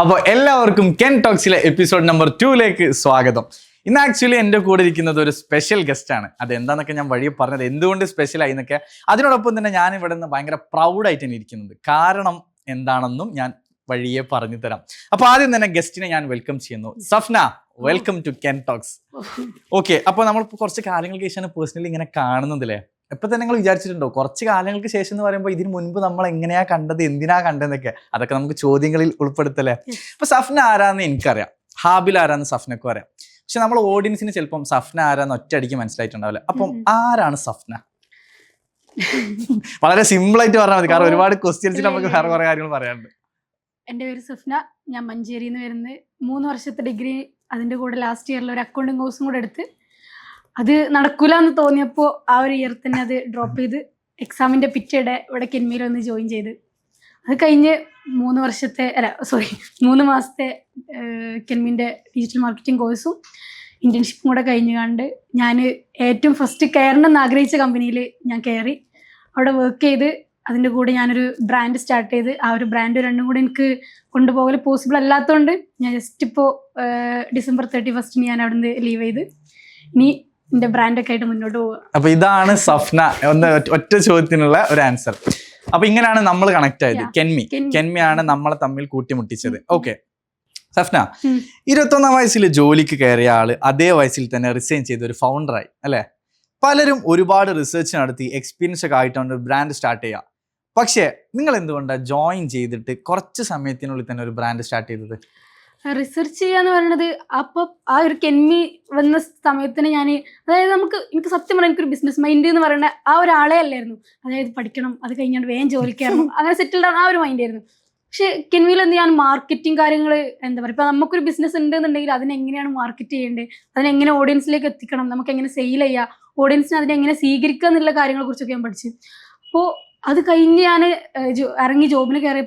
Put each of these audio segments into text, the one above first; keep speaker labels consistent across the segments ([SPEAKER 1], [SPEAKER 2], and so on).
[SPEAKER 1] അപ്പോൾ എല്ലാവർക്കും Ken ടോക്സിലെ episode number 2ലേക്ക് സ്വാഗതം. ഇന്ന് ആക്ച്വലി എൻ്റെ കൂടെ ഇരിക്കുന്നത് ഒരു സ്പെഷ്യൽ ഗസ്റ്റ് ആണ്. അത് എന്താണെന്നൊക്കെ ഞാൻ വഴി പറഞ്ഞത് എന്തുകൊണ്ട് സ്പെഷ്യൽ ആയി എന്നൊക്കെ. അതിനോടൊപ്പം തന്നെ ഞാൻ ഇവിടെ നിന്ന് ഭയങ്കര പ്രൗഡായിട്ട് തന്നെ ഇരിക്കുന്നത്. കാരണം എന്താണെന്നും ഞാൻ വഴിയെ പറഞ്ഞു തരാം. അപ്പോൾ ആദ്യം തന്നെ ഗസ്റ്റിനെ ഞാൻ വെൽക്കം ചെയ്യുന്നു. Safna, welcome to Ken Talks. Okay, അപ്പോൾ നമ്മൾ കുറച്ച് കാലങ്ങൾക്ക് ശേഷമാണ് പേഴ്സണലി ഇങ്ങനെ കാണുന്നതില്ലേ. ഇപ്പൊ തന്നെ നിങ്ങൾ വിചാരിച്ചിട്ടുണ്ടോ കുറച്ച് കാലങ്ങൾക്ക് ശേഷം എന്ന് പറയുമ്പോൾ ഇതിന് മുൻപ് നമ്മൾ എങ്ങനെയാ കണ്ടത്, എന്തിനാ കണ്ടതെന്നൊക്കെ അതൊക്കെ നമുക്ക് ചോദ്യങ്ങളിൽ ഉൾപ്പെടുത്തല്ലേ. അപ്പൊ സഫ്ന ആരാന്ന് എനിക്കറിയാം, ഹാബിൽ ആരാന്ന് സഫ്നക്കും അറിയാം. പക്ഷെ നമ്മൾ ഓഡിയൻസിന് ചിലപ്പം സഫ്ന ആരാന്ന് ഒറ്റയടിക്ക് മനസ്സിലായിട്ടുണ്ടാവില്ല. അപ്പം ആരാണ് സഫ്ന? വളരെ സിമ്പിൾ ആയിട്ട് പറഞ്ഞാൽ മതി, കാരണം ഒരുപാട് ക്വസ്റ്റ്യൻസിൽ നമുക്ക് വേറെ കുറെ കാര്യങ്ങൾ പറയാനുണ്ട്.
[SPEAKER 2] എൻ്റെ പേര് സഫ്ന, ഞാൻ മഞ്ചേരിയിൽ നിന്ന് വരുന്നത്. 3 വർഷത്തെ ഡിഗ്രി, അതിൻ്റെ കൂടെ ലാസ്റ്റ് ഇയറിൽ ഒരു അക്കൗണ്ടിങ് കോഴ്സും കൂടെ എടുത്ത് അത് നടക്കൂല എന്ന് തോന്നിയപ്പോൾ ആ ഒരു ഇയർ തന്നെ അത് ഡ്രോപ്പ് ചെയ്ത് എക്സാമിൻ്റെ പിറ്റേടെ ഇവിടെ കെൻമിയിൽ വന്ന് ജോയിൻ ചെയ്ത് അത് കഴിഞ്ഞ് 3 മാസത്തെ കെൻമിൻ്റെ ഡിജിറ്റൽ മാർക്കറ്റിംഗ് കോഴ്സും ഇൻറ്റേൺഷിപ്പും കൂടെ കഴിഞ്ഞ് കണ്ട് ഞാൻ ഏറ്റവും ഫസ്റ്റ് കയറണമെന്ന് ആഗ്രഹിച്ച കമ്പനിയിൽ ഞാൻ കയറി. അവിടെ വർക്ക് ചെയ്ത് അതിൻ്റെ കൂടെ ഞാനൊരു ബ്രാൻഡ് സ്റ്റാർട്ട് ചെയ്ത് ആ ഒരു ബ്രാൻഡ് രണ്ടും കൂടെ എനിക്ക് കൊണ്ടുപോകൽ പോസിബിൾ അല്ലാത്തതുകൊണ്ട് ഞാൻ ജസ്റ്റ് ഇപ്പോൾ December 31 ഞാൻ അവിടെ നിന്ന് ലീവ് ചെയ്ത് ഇനി എന്റെ ബ്രാൻഡൊക്കെ ആയിട്ട് മുന്നോട്ട് പോവുക.
[SPEAKER 1] അപ്പൊ ഇതാണ് സഫ്ന. ഒറ്റ ചോദ്യത്തിനുള്ള ഒരു ആൻസർ. അപ്പൊ ഇങ്ങനെയാണ് നമ്മൾ കണക്ട് ആയത്. കെൻമിയാണ് നമ്മളെ തമ്മിൽ കൂട്ടിമുട്ടിച്ചത്. ഓക്കെ സഫ്ന, 21 വയസ്സിൽ ജോലിക്ക് കയറിയ ആള് അതേ വയസ്സിൽ തന്നെ റിസൈൻ ചെയ്ത് ഒരു ഫൗണ്ടറായി അല്ലെ. പലരും ഒരുപാട് റിസർച്ച് നടത്തി എക്സ്പീരിയൻസ് ഒക്കെ ആയിട്ടാണ് ബ്രാൻഡ് സ്റ്റാർട്ട് ചെയ്യുക. പക്ഷേ നിങ്ങൾ എന്തുകൊണ്ടാണ് ജോയിൻ ചെയ്തിട്ട് കുറച്ച് സമയത്തിനുള്ളിൽ തന്നെ ഒരു ബ്രാൻഡ് സ്റ്റാർട്ട് ചെയ്തത്?
[SPEAKER 2] റിസർച്ച് ചെയ്യാന്ന് പറയുന്നത് അപ്പോൾ ആ ഒരു കെൻമി വന്ന സമയത്തിന് ഞാൻ, അതായത് എനിക്ക് സത്യം പറഞ്ഞാൽ എനിക്കൊരു ബിസിനസ് മൈൻഡ് എന്ന് പറയുന്ന ആ ഒരാളെ അല്ലായിരുന്നു. അതായത് പഠിക്കണം, അത് കഴിഞ്ഞാണ്ട് വേഗം ജോലിക്കായിരുന്നു, അങ്ങനെ സെറ്റിൽഡ് ആണ് ആ ഒരു മൈൻഡ് ആയിരുന്നു. പക്ഷെ കെൻമിയിൽ എന്ത് ഞാൻ മാർക്കറ്റിംഗ് കാര്യങ്ങൾ എന്താ പറയുക, ഇപ്പം നമുക്കൊരു ബിസിനസ് ഉണ്ടെന്നുണ്ടെങ്കിൽ അതിനെങ്ങനെയാണ് മാർക്കറ്റ് ചെയ്യേണ്ടത്, അതിനെങ്ങനെ ഓഡിയൻസിലേക്ക് എത്തിക്കണം, നമുക്ക് എങ്ങനെ സെയിൽ ചെയ്യുക, ഓഡിയൻസിനെ അതിനെങ്ങനെ സ്വീകരിക്കുക എന്നുള്ള കാര്യങ്ങളെ കുറിച്ചൊക്കെ ഞാൻ പഠിച്ചു. അപ്പോൾ അത് കഴിഞ്ഞ് ഞാൻ ഇറങ്ങി ജോബിന് കയറി.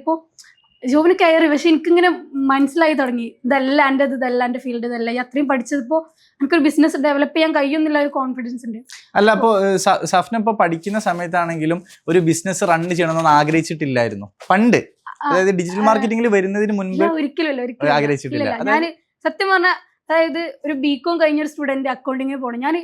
[SPEAKER 2] പക്ഷെ എനിക്കിങ്ങനെ മനസ്സിലായി തുടങ്ങി ഇതല്ല എൻ്റെ ഫീൽഡ്, ഇതല്ല അത്രയും പഠിച്ചപ്പോൾ എനിക്കൊരു ബിസിനസ് ഡെവലപ്പ് ചെയ്യാൻ കഴിയുന്നില്ല ഒരു കോൺഫിഡൻസ് ഉണ്ട്.
[SPEAKER 1] അല്ല, അപ്പോൾ സഫ്ന ഇപ്പോൾ പഠിക്കുന്ന സമയത്താണെങ്കിലും ഒരു ബിസിനസ് റൺ ചെയ്യണമെന്ന് ആഗ്രഹിച്ചിട്ടില്ലായിരുന്നു പണ്ട്? അതായത് ഡിജിറ്റൽ മാർക്കറ്റിംഗിൽ വരുന്നതിന് മുൻപ് ഒരിക്കലും ആഗ്രഹിച്ചിട്ടില്ല.
[SPEAKER 2] ഞാൻ സത്യം പറഞ്ഞാൽ, അതായത് ഒരു ബികോം കഴിഞ്ഞൊരു സ്റ്റുഡന്റ് അക്കൗണ്ടിങ്ങിന് പോകണം. ഞാൻ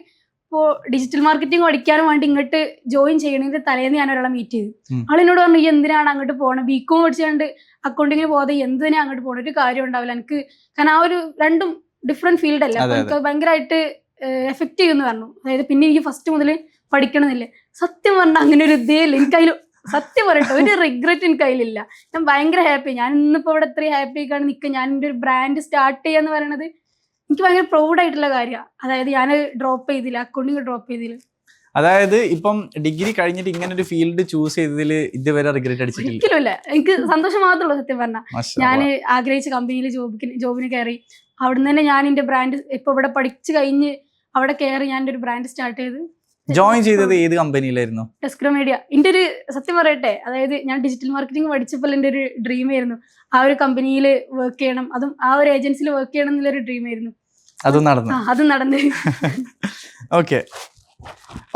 [SPEAKER 2] ഇപ്പോൾ ഡിജിറ്റൽ മാർക്കറ്റിംഗ് പഠിക്കാനും വേണ്ടി ഇങ്ങോട്ട് ജോയിൻ ചെയ്യണതിന്റെ തലേന്ന് ഞാൻ ഒരാളെ മീറ്റ് ചെയ്തു. ആളിനോട് പറഞ്ഞു, ഈ എന്തിനാണ് അങ്ങോട്ട് പോകണം, ബികോം പഠിച്ചുകൊണ്ട് അക്കൗണ്ടിങ്ങിന് പോകാതെ എന്തിനാ അങ്ങോട്ട് പോകണം, ഒരു കാര്യം ഉണ്ടാവില്ല എനിക്ക്, കാരണം ആ ഒരു രണ്ടും ഡിഫറെന്റ് ഫീൽഡ് അല്ല, അപ്പൊ എനിക്ക് ഭയങ്കരമായിട്ട് എഫക്ട് ചെയ്യുമെന്ന് പറഞ്ഞു. അതായത് പിന്നെ എനിക്ക് ഫസ്റ്റ് മുതൽ പഠിക്കണമെന്നില്ലേ. സത്യം പറഞ്ഞാൽ അങ്ങനെ ഒരു ഇതേ ഇല്ല എനിക്കതിൽ. സത്യം പറയട്ടെ, ഒരു റിഗ്രറ്റ് എനിക്ക് അതിലില്ല. ഞാൻ ഭയങ്കര ഹാപ്പി. ഞാൻ ഇന്നിപ്പോൾ ഇവിടെ ഇത്രയും ഹാപ്പി ആയിക്കാണ് നിൽക്കുക. ഞാൻ എൻ്റെ ഒരു ബ്രാൻഡ് സ്റ്റാർട്ട് ചെയ്യാന്ന് പറയുന്നത് എനിക്ക് ഭയങ്കര പ്രൗഡ് ആയിട്ടുള്ള കാര്യമാണ്. അതായത് ഞാൻ ഡ്രോപ്പ് ചെയ്തില്ല, അക്കൗണ്ടിങ് ഡ്രോപ്പ് ചെയ്തില്ല.
[SPEAKER 1] അതായത് ഇപ്പം ഡിഗ്രി കഴിഞ്ഞിട്ട് ഇങ്ങനെ ഒരു ഫീൽഡ് ചൂസ് ചെയ്തതിൽ ഇതുവരെ റിഗ്രറ്റ് അടിച്ചിട്ടില്ല?
[SPEAKER 2] ഒരിക്കലുമില്ല, എനിക്ക് സന്തോഷം മാത്രമേ ഉള്ളൂ. സത്യം പറഞ്ഞാൽ ഞാൻ ആഗ്രഹിച്ച കമ്പനിയിൽ ജോബിന് കയറി. അവിടുന്ന് തന്നെ ഞാൻ എൻ്റെ ബ്രാൻഡ് ഇപ്പൊ ഇവിടെ പഠിച്ചു കഴിഞ്ഞ് അവിടെ കയറി ഞാൻ എൻ്റെ ഒരു ബ്രാൻഡ് സ്റ്റാർട്ട് ചെയ്ത്.
[SPEAKER 1] ജോയിൻ ചെയ്തത് ഏത് കമ്പനിയിലായിരുന്നു?
[SPEAKER 2] ടെസ്ക്രോ മീഡിയ. എൻ്റെ ഒരു സത്യം പറയട്ടെ, അതായത് ഞാൻ ഡിജിറ്റൽ മാർക്കറ്റിംഗ് പഠിച്ചപ്പോൾ എൻ്റെ ഒരു ഡ്രീം ആയിരുന്നു ആ ഒരു കമ്പനിയിൽ വർക്ക് ചെയ്യണം, അതും ആ ഒരു ഏജൻസിയിൽ വർക്ക് ചെയ്യണം എന്നുള്ളൊരു ഡ്രീം ആയിരുന്നു. അതും നടന്നു.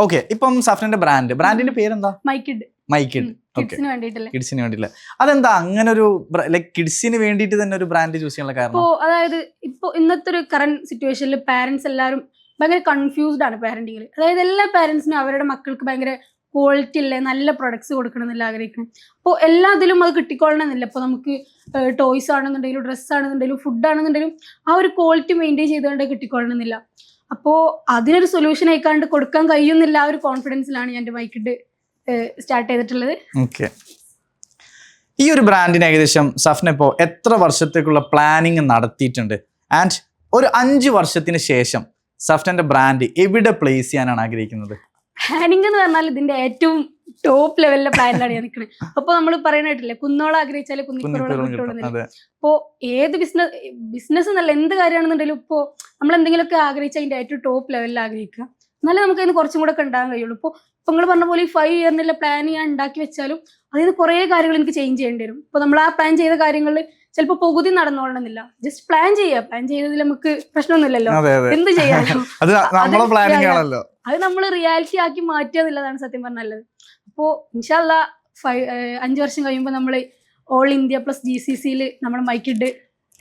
[SPEAKER 1] ഓക്കെ ഇപ്പം സഫ്നന്റെ ബ്രാൻഡിന്റെ പേരെന്താ?
[SPEAKER 2] മൈക്കിഡ്. കിഡ്സിന്
[SPEAKER 1] വേണ്ടിയില്ല. അതെന്താ അങ്ങനെ ഒരു ലൈക് കിഡ്സിന് വേണ്ടിയിട്ട് തന്നെ ഒരു ബ്രാൻഡ് ചൂസ് ചെയ്യാനുള്ള കാരണം?
[SPEAKER 2] അതായത് ഇപ്പൊ ഇന്നത്തെ ഒരു കറന്റ് സിറ്റുവേഷനിൽ പാരന്റ്സ് എല്ലാവരും ഭയങ്കര കൺഫ്യൂസ്ഡ് ആണ് പാരന്റിങ്ങിൽ. അതായത് എല്ലാ പാരന്റ്സിനും അവരുടെ മക്കൾക്ക് ഭയങ്കര ക്വാളിറ്റി ഉള്ള നല്ല പ്രൊഡക്ട്സ് കൊടുക്കണം എന്നുള്ള ആഗ്രഹിക്കണം. അപ്പോൾ എല്ലാത്തിലും അത് കിട്ടിക്കൊള്ളണമെന്നില്ല. ഇപ്പോൾ നമുക്ക് ടോയ്സ് ആണെന്നുണ്ടെങ്കിലും ഡ്രസ്സ് ആണെന്നുണ്ടെങ്കിലും ഫുഡ് ആണെന്നുണ്ടെങ്കിലും ആ ഒരു ക്വാളിറ്റി മെയിൻറ്റെയിൻ ചെയ്തുകൊണ്ട് കിട്ടിക്കൊള്ളണമെന്നില്ല. അപ്പോൾ അതിനൊരു സൊല്യൂഷൻ ആയിക്കാണ്ട് കൊടുക്കാൻ കഴിയുന്നില്ല. ആ ഒരു കോൺഫിഡൻസിലാണ് ഞാൻ എൻ്റെ മൈക്കിഡ് സ്റ്റാർട്ട് ചെയ്തിട്ടുള്ളത്.
[SPEAKER 1] ഓക്കെ, ഈ ഒരു ബ്രാൻഡിന് ഏകദേശം സഫ്ന ഇപ്പോൾ എത്ര വർഷത്തേക്കുള്ള പ്ലാനിങ് നടത്തിയിട്ടുണ്ട്? ആൻഡ് ഒരു 5 വർഷത്തിന് ശേഷം സഫ്നന്റെ ബ്രാൻഡ് എവിടെ പ്ലേസ് ചെയ്യാനാണ് ആഗ്രഹിക്കുന്നത്?
[SPEAKER 2] പ്ലാനിങ് എന്ന് പറഞ്ഞാൽ ഇതിന്റെ ഏറ്റവും ടോപ്പ് ലെവലിലെ പ്ലാനിലാണ് ഞാൻ നിൽക്കുന്നത്. അപ്പോൾ നമ്മൾ പറയുന്നിട്ടില്ലേ, കുന്നോളം ആഗ്രഹിച്ചാലേ കുന്നിക്കുറോളം കിട്ടുള്ളൂ. അപ്പോൾ ഏത് ബിസിനസ് എന്നല്ല, എന്ത് കാര്യമാണെന്നുണ്ടെങ്കിലും ഇപ്പോൾ നമ്മൾ എന്തെങ്കിലുമൊക്കെ ആഗ്രഹിച്ചാൽ അതിന്റെ ഏറ്റവും ടോപ്പ് ലെവലിൽ ആഗ്രഹിക്കുക, എന്നാലേ നമുക്ക് അതിന് കുറച്ചും കൂടെ ഒക്കെ ഉണ്ടാകാൻ കഴിയുള്ളൂ. ഇപ്പോൾ നിങ്ങൾ പറഞ്ഞ പോലെ ഈ 5 ഇയറിനുള്ള പ്ലാൻ ഞാൻ ഉണ്ടാക്കി വെച്ചാലും അതിന് കുറേ കാര്യങ്ങൾ എനിക്ക് ചേഞ്ച് ചെയ്യേണ്ടി വരും. ഇപ്പോൾ നമ്മൾ ആ പ്ലാൻ ചെയ്ത കാര്യങ്ങളിൽ ചിലപ്പോൾ പകുതി നടന്നോളണമെന്നില്ല. ജസ്റ്റ് പ്ലാൻ ചെയ്തതിൽ നമുക്ക് പ്രശ്നമൊന്നുമില്ലല്ലോ, എന്ത് ചെയ്യാമല്ലോ. അത് നമ്മൾ റിയാലിറ്റി ആക്കി മാറ്റുക എന്നുള്ളതാണ് സത്യം പറഞ്ഞത്. അപ്പോൾ ഇൻഷാ അല്ലാഹ് 5 വർഷം കഴിയുമ്പോൾ നമ്മൾ ഓൾ ഇന്ത്യ പ്ലസ് GCCയിൽ നമ്മൾ മൈക്കിഡ്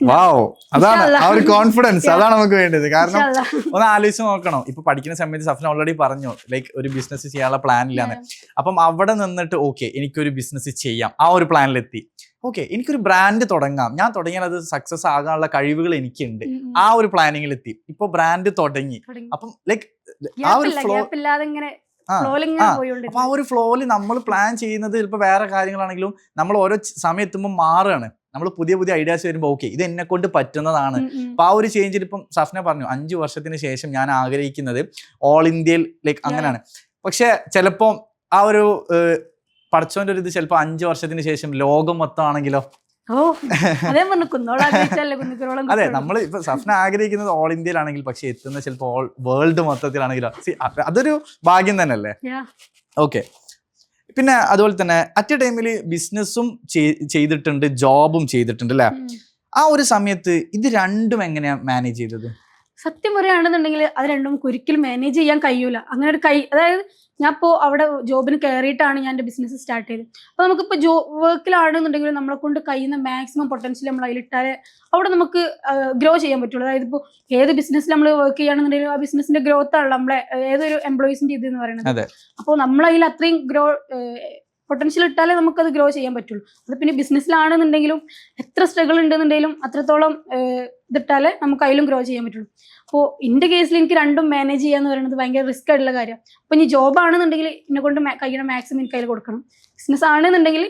[SPEAKER 1] വാവ്, അതാണ് ആ ഒരു കോൺഫിഡൻസ്, അതാണ് നമുക്ക് വേണ്ടത്. കാരണം
[SPEAKER 2] ഇൻഷാ
[SPEAKER 1] ഒന്ന് ആലോചിച്ച് നോക്കണം, ഇപ്പൊ പഠിക്കുന്ന സമയത്ത് സഫ്ന ഓൾറെഡി പറഞ്ഞു ലൈക്ക് ഒരു ബിസിനസ് ചെയ്യാനുള്ള പ്ലാൻ ഇല്ലാന്ന്. അപ്പം അവിടെ നിന്നിട്ട് ഓക്കെ എനിക്കൊരു ബിസിനസ് ചെയ്യാം, ആ ഒരു പ്ലാനിലെത്തി. ഓക്കെ എനിക്കൊരു ബ്രാൻഡ് തുടങ്ങാം, ഞാൻ തുടങ്ങിയാൽ അത് സക്സസ് ആകാനുള്ള കഴിവുകൾ എനിക്കുണ്ട്, ആ ഒരു പ്ലാനിങ്ങിലെത്തി. ഇപ്പൊ ബ്രാൻഡ് തുടങ്ങി, അപ്പം ലൈക്ക് ആ ഒരു ഫ്ലോ, അപ്പൊ ആ ഒരു ഫ്ലോയില് നമ്മൾ പ്ലാൻ ചെയ്യുന്നത് ചിലപ്പോൾ വേറെ കാര്യങ്ങളാണെങ്കിലും നമ്മൾ ഓരോ സമയം എത്തുമ്പോൾ മാറുകയാണ്. നമ്മൾ പുതിയ പുതിയ ഐഡിയാസ് വരുമ്പോൾ ഓക്കെ ഇത് എന്നെ കൊണ്ട് പറ്റുന്നതാണ്. അപ്പൊ ആ ഒരു ചേഞ്ചിൽ ഇപ്പം സഫ്ന പറഞ്ഞു 5 വർഷത്തിന് ശേഷം ഞാൻ ആഗ്രഹിക്കുന്നത് ഓൾ ഇന്ത്യയിൽ ലൈക്ക് അങ്ങനെയാണ്. പക്ഷെ ചിലപ്പോ ആ ഒരു പടച്ചോന്റെ ഒരു ഇത് ചിലപ്പോ 5 വർഷത്തിന് ശേഷം ലോകം മൊത്തം ആണെങ്കിലോ. അതെ, നമ്മൾ ഇപ്പൊ സഫ്ന ആഗ്രഹിക്കുന്നത് ഓൾ ഇന്ത്യയിലാണെങ്കിൽ പക്ഷെ എത്തുന്നത് ചിലപ്പോ ഓൾ വേൾഡ് മൊത്തത്തിലാണെങ്കിലോ. അതൊരു ഭാഗ്യം തന്നെയല്ലേ. ഓക്കെ, പിന്നെ അതുപോലെ തന്നെ അറ്റ് എ ടൈമില് ബിസിനസ്സും ചെയ്തിട്ടുണ്ട്, ജോബും ചെയ്തിട്ടുണ്ട് അല്ലെ. ആ ഒരു സമയത്ത് ഇത് രണ്ടും എങ്ങനെയാ മാനേജ് ചെയ്തത്?
[SPEAKER 2] സത്യം പറയുകയാണെന്നുണ്ടെങ്കിൽ അത് രണ്ടും നമുക്ക് ഒരിക്കലും മാനേജ് ചെയ്യാൻ കഴിയൂല. അങ്ങനെ ഒരു അതായത് ഞാൻ ഇപ്പോൾ അവിടെ ജോബിന് കയറിയിട്ടാണ് ഞാൻ എൻ്റെ ബിസിനസ് സ്റ്റാർട്ട് ചെയ്തത്. അപ്പോൾ നമുക്കിപ്പോൾ വർക്കിലാണെന്നുണ്ടെങ്കിൽ നമ്മളെ കൊണ്ട് കഴിയുന്ന മാക്സിമം പൊട്ടൻഷ്യൽ നമ്മൾ അതിലിട്ടാലേ അവിടെ നമുക്ക് ഗ്രോ ചെയ്യാൻ പറ്റുള്ളൂ. അതായത് ഇപ്പോൾ ഏത് ബിസിനസ്സിൽ നമ്മൾ വർക്ക് ചെയ്യുകയാണെന്നുണ്ടെങ്കിലും ആ ബിസിനസിന്റെ ഗ്രോത്ത് ആണ് നമ്മളെ ഏതൊരു എംപ്ലോയീസിന്റെ ഇത് എന്ന് പറയുന്നത്. അപ്പോൾ നമ്മൾ അത്രയും പൊട്ടൻഷ്യൽ ഇട്ടാലേ നമുക്കത് ഗ്രോ ചെയ്യാൻ പറ്റുള്ളൂ. അത് പിന്നെ ബിസിനസ്സിലാണെന്നുണ്ടെങ്കിലും എത്ര സ്ട്രഗിൾ ഉണ്ടെന്നുണ്ടെങ്കിലും അത്രത്തോളം ഇതിട്ടാലേ നമുക്ക് അതിലും ഗ്രോ ചെയ്യാൻ പറ്റുള്ളൂ. അപ്പോൾ എൻ്റെ കേസിൽ എനിക്ക് രണ്ടും മാനേജ് ചെയ്യാന്ന് പറയുന്നത് ഭയങ്കര റിസ്ക് ആയിട്ടുള്ള കാര്യമാണ്. അപ്പോൾ ഇനി ജോബ് ആണെന്നുണ്ടെങ്കിൽ എന്നെ കൊണ്ട് കഴിയണ മാക്സിമം എനിക്ക് അതിൽ കൊടുക്കണം. ബിസിനസ് ആണെന്നുണ്ടെങ്കിൽ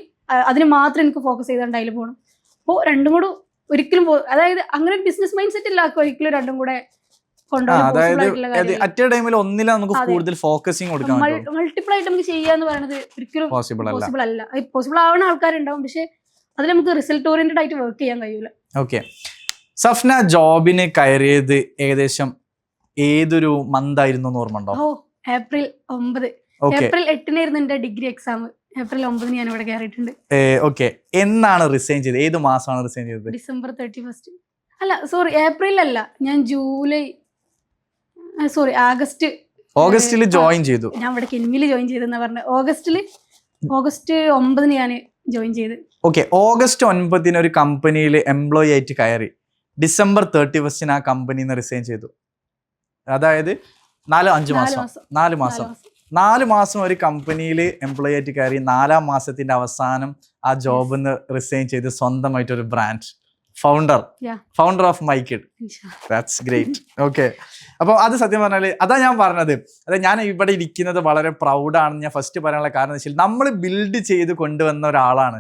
[SPEAKER 2] അതിന് മാത്രം എനിക്ക് ഫോക്കസ് ചെയ്തുകൊണ്ട് അതിൽ പോകണം. അപ്പോൾ രണ്ടും കൂടെ ഒരിക്കലും അതായത് അങ്ങനെ ഒരു ബിസിനസ് മൈൻഡ് സെറ്റ് ഇല്ലാക്കും ഒരിക്കലും രണ്ടും കൂടെ മൾട്ടിപ്പിൾ ആയിട്ട് നമുക്ക് ചെയ്യാന്ന് പറയുന്നത് ഒരിക്കലും പോസിബിൾ അല്ല. പോസിബിൾ ആവുന്ന ആൾക്കാരുണ്ടാവും, പക്ഷെ അതിൽ നമുക്ക് റിസൾട്ട് ഓറിയന്റഡ് ആയിട്ട് വർക്ക് ചെയ്യാൻ കഴിയൂല.
[SPEAKER 1] ഓക്കെ, സഫ്ന ജോബിന് കയറിയത് ഏകദേശം ഏതൊരു മന്ത് ആയിരുന്നു ഓർമ്മയുണ്ടോ?
[SPEAKER 2] ഏപ്രിൽ 9. ഏപ്രിൽ 8 എന്റെ ഡിഗ്രി എക്സാം. ഏപ്രിൽ 9 ഞാൻ ഇവിടെ കയറിയിട്ടുണ്ട്.
[SPEAKER 1] ഓക്കെ, എന്നാണ് റിസൈൻ ചെയ്തത്? ഏത് മാസമാണ് റിസൈൻ ചെയ്തത്?
[SPEAKER 2] ഡിസംബർ 31. അല്ല സോറി, ഏപ്രിൽ അല്ല, ഞാൻ ഓഗസ്റ്റിൽ
[SPEAKER 1] ജോയിൻ ചെയ്തു.
[SPEAKER 2] ഞാൻ ഇവിടെ കെൻമിൽ ജോയിൻ ചെയ്തെന്നാ പറഞ്ഞത്. ഓഗസ്റ്റ് 9 ഞാൻ ജോയിൻ ചെയ്ത്.
[SPEAKER 1] ഓക്കെ, ഓഗസ്റ്റ് 9 ഒരു കമ്പനിയിൽ എംപ്ലോയി ആയിട്ട് കയറി. ഡിസംബർ 31 ആ കമ്പനിയിൽ നിന്ന് റിസൈൻ ചെയ്തു. അതായത് 4 മാസം ഒരു കമ്പനിയിൽ എംപ്ലോയി ആയിട്ട് കയറി. 4-ാം മാസത്തിന്റെ അവസാനം ആ ജോബിൽ നിന്ന് റിസൈൻ ചെയ്ത് സ്വന്തമായിട്ട് ഒരു ബ്രാൻഡ് ഫൗണ്ടർ ഓഫ് മൈക്കിഡ്. That's great. ഓക്കെ, അപ്പോൾ അത് സത്യം പറഞ്ഞാൽ അതാ ഞാൻ പറഞ്ഞത്. അതായത് ഞാൻ ഇവിടെ ഇരിക്കുന്നത് വളരെ പ്രൗഡാണെന്ന് ഞാൻ ഫസ്റ്റ് പറയാനുള്ള കാരണം എന്ന് വെച്ചാൽ നമ്മൾ ബിൽഡ് ചെയ്ത് കൊണ്ടുവന്ന ഒരാളാണ്.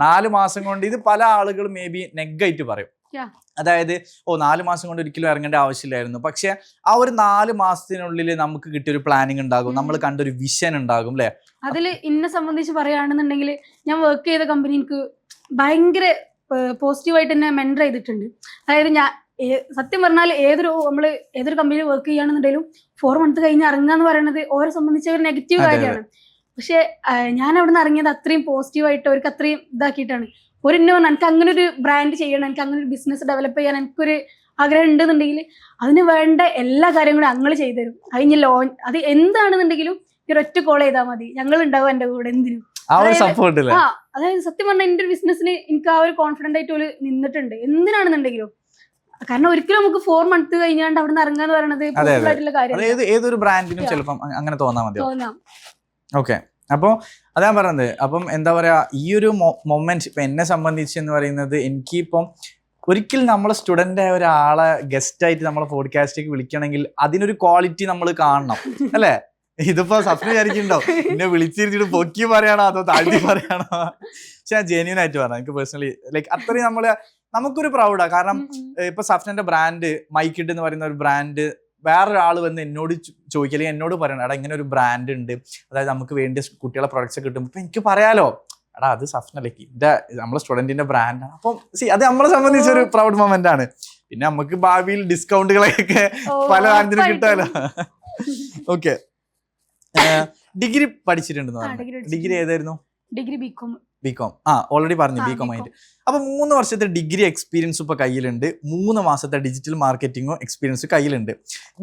[SPEAKER 1] 4 മാസം കൊണ്ട് ഇത് പല ആളുകളും മേ ബി നെഗായിട്ട് പറയും. അതായത് 4 മാസം കൊണ്ട് ഒരിക്കലും ഇറങ്ങേണ്ട ആവശ്യമില്ലായിരുന്നു. പക്ഷെ ആ ഒരു 4 മാസത്തിനുള്ളിൽ നമുക്ക് കിട്ടിയൊരു പ്ലാനിങ് ഉണ്ടാകും, നമ്മൾ കണ്ടൊരു വിഷൻ ഉണ്ടാകും അല്ലെ.
[SPEAKER 2] അതിൽ എന്നെ സംബന്ധിച്ച് പറയുകയാണെന്നുണ്ടെങ്കിൽ ഞാൻ വർക്ക് ചെയ്ത കമ്പനി എനിക്ക് ഭയങ്കര പോസിറ്റീവായിട്ട് തന്നെ മെന്റർ ചെയ്തിട്ടുണ്ട്. അതായത് ഞാൻ സത്യം പറഞ്ഞാൽ ഏതൊരു കമ്പനിയിൽ വർക്ക് ചെയ്യുകയാണെന്നുണ്ടെങ്കിലും 4 മന്ത് കഴിഞ്ഞ് ഇറങ്ങുക എന്ന് പറയുന്നത് ഓരോ സംബന്ധിച്ച ഒരു നെഗറ്റീവ് കാര്യമാണ്. പക്ഷെ ഞാൻ അവിടെ നിന്ന് ഇറങ്ങിയത് അത്രയും പോസിറ്റീവായിട്ട് അവർക്ക് അത്രയും ഇതാക്കിയിട്ടാണ്. എനിക്ക് അങ്ങനെ ഒരു ബ്രാൻഡ് ചെയ്യണം, എനിക്ക് അങ്ങനെ ഒരു ബിസിനസ് ഡെവലപ്പ് ചെയ്യാൻ എനിക്കൊരു ആഗ്രഹം ഉണ്ടെന്നുണ്ടെങ്കിൽ അതിന് വേണ്ട എല്ലാ കാര്യങ്ങളും ഞങ്ങൾ ചെയ്തു തരും. അതിന് അത് എന്താണെന്നുണ്ടെങ്കിലും ഒരൊറ്റ കോൾ ചെയ്താൽ മതി, ഞങ്ങൾ ഉണ്ടാവും എൻ്റെ കൂടെ എന്തിനും. അതായത് സത്യം പറഞ്ഞാൽ എൻ്റെ ഒരു ബിസിനസ്സിന് എനിക്ക് ആ ഒരു കോൺഫിഡന്റ് ആയിട്ട് ഒരു നിന്നിട്ടുണ്ട് എന്തിനാണെന്നുണ്ടെങ്കിലും. കാരണം ഒരിക്കലും നമുക്ക് 4 മന്ത് കഴിഞ്ഞാണ്ട് അവിടെ നിന്ന് ഇറങ്ങാന്ന് പറയുന്നത്
[SPEAKER 1] കാര്യമാണ്. ഏതൊരു ബ്രാൻഡിനും ചിലപ്പം അങ്ങനെ തോന്നാം. ഓക്കെ, അപ്പോൾ അതാ പറഞ്ഞത്. അപ്പം എന്താ പറയാ, ഈ ഒരു മൊമെന്റ് ഇപ്പൊ എന്നെ സംബന്ധിച്ച് എന്ന് പറയുന്നത്, എനിക്കിപ്പം ഒരിക്കലും നമ്മളെ സ്റ്റുഡന്റ് ആയ ഒരാളെ ഗസ്റ്റ് ആയിട്ട് നമ്മളെ പോഡ്കാസ്റ്റിലേക്ക് വിളിക്കണമെങ്കിൽ അതിനൊരു ക്വാളിറ്റി നമ്മൾ കാണണം അല്ലേ. ഇതിപ്പോ സഫ്ന വിചാരിച്ചിട്ടുണ്ടോ എന്നെ വിളിച്ചിരിച്ചിട്ട് പൊക്കി പറയാണോ അതോ താഴ്ത്തി പറയാണോ? പക്ഷെ ഞാൻ ജെന്യൂൻ ആയിട്ട് പറഞ്ഞു, എനിക്ക് പേഴ്സണലി ലൈക്ക് അത്രയും നമുക്കൊരു പ്രൗഡാ. കാരണം ഇപ്പൊ സഫ്നന്റെ ബ്രാൻഡ് മൈക്കിഡ് എന്ന് പറയുന്ന ഒരു ബ്രാൻഡ് വേറൊരാൾ വന്ന് എന്നോട് ചോദിക്കുക, അല്ലെങ്കിൽ എന്നോട് പറയണം എടാ ഇങ്ങനെ ഒരു ബ്രാൻഡ് ഉണ്ട്, അതായത് നമുക്ക് വേണ്ടിയ കുട്ടികളെ പ്രൊഡക്ട്സ് കിട്ടും. ഇപ്പൊ എനിക്ക് പറയാലോ എടാ അത് സഫ്നലേക്ക് നമ്മളെ സ്റ്റുഡന്റിന്റെ ബ്രാൻഡാണ്. അപ്പം അത് നമ്മളെ സംബന്ധിച്ച ഒരു പ്രൗഡ് മൊമെന്റ് ആണ്. പിന്നെ നമുക്ക് ഭാവിയിൽ ഡിസ്കൗണ്ടുകളൊക്കെ പല കാര്യത്തിനും കിട്ടാലോ. ഓക്കെ, ഡിഗ്രി പഠിച്ചിട്ടുണ്ടെന്ന് പറഞ്ഞു. ഡിഗ്രി ഏതായിരുന്നു?
[SPEAKER 2] Degree
[SPEAKER 1] BCom. ഓൾറെഡി പറഞ്ഞു ബികോം ആയിട്ട്. അപ്പൊ 3 വർഷത്തെ ഡിഗ്രി എക്സ്പീരിയൻസ് ഇപ്പൊ കയ്യിലുണ്ട്. 3 മാസത്തെ ഡിജിറ്റൽ മാർക്കറ്റിംഗോ എക്സ്പീരിയൻസ് കയ്യിലുണ്ട്.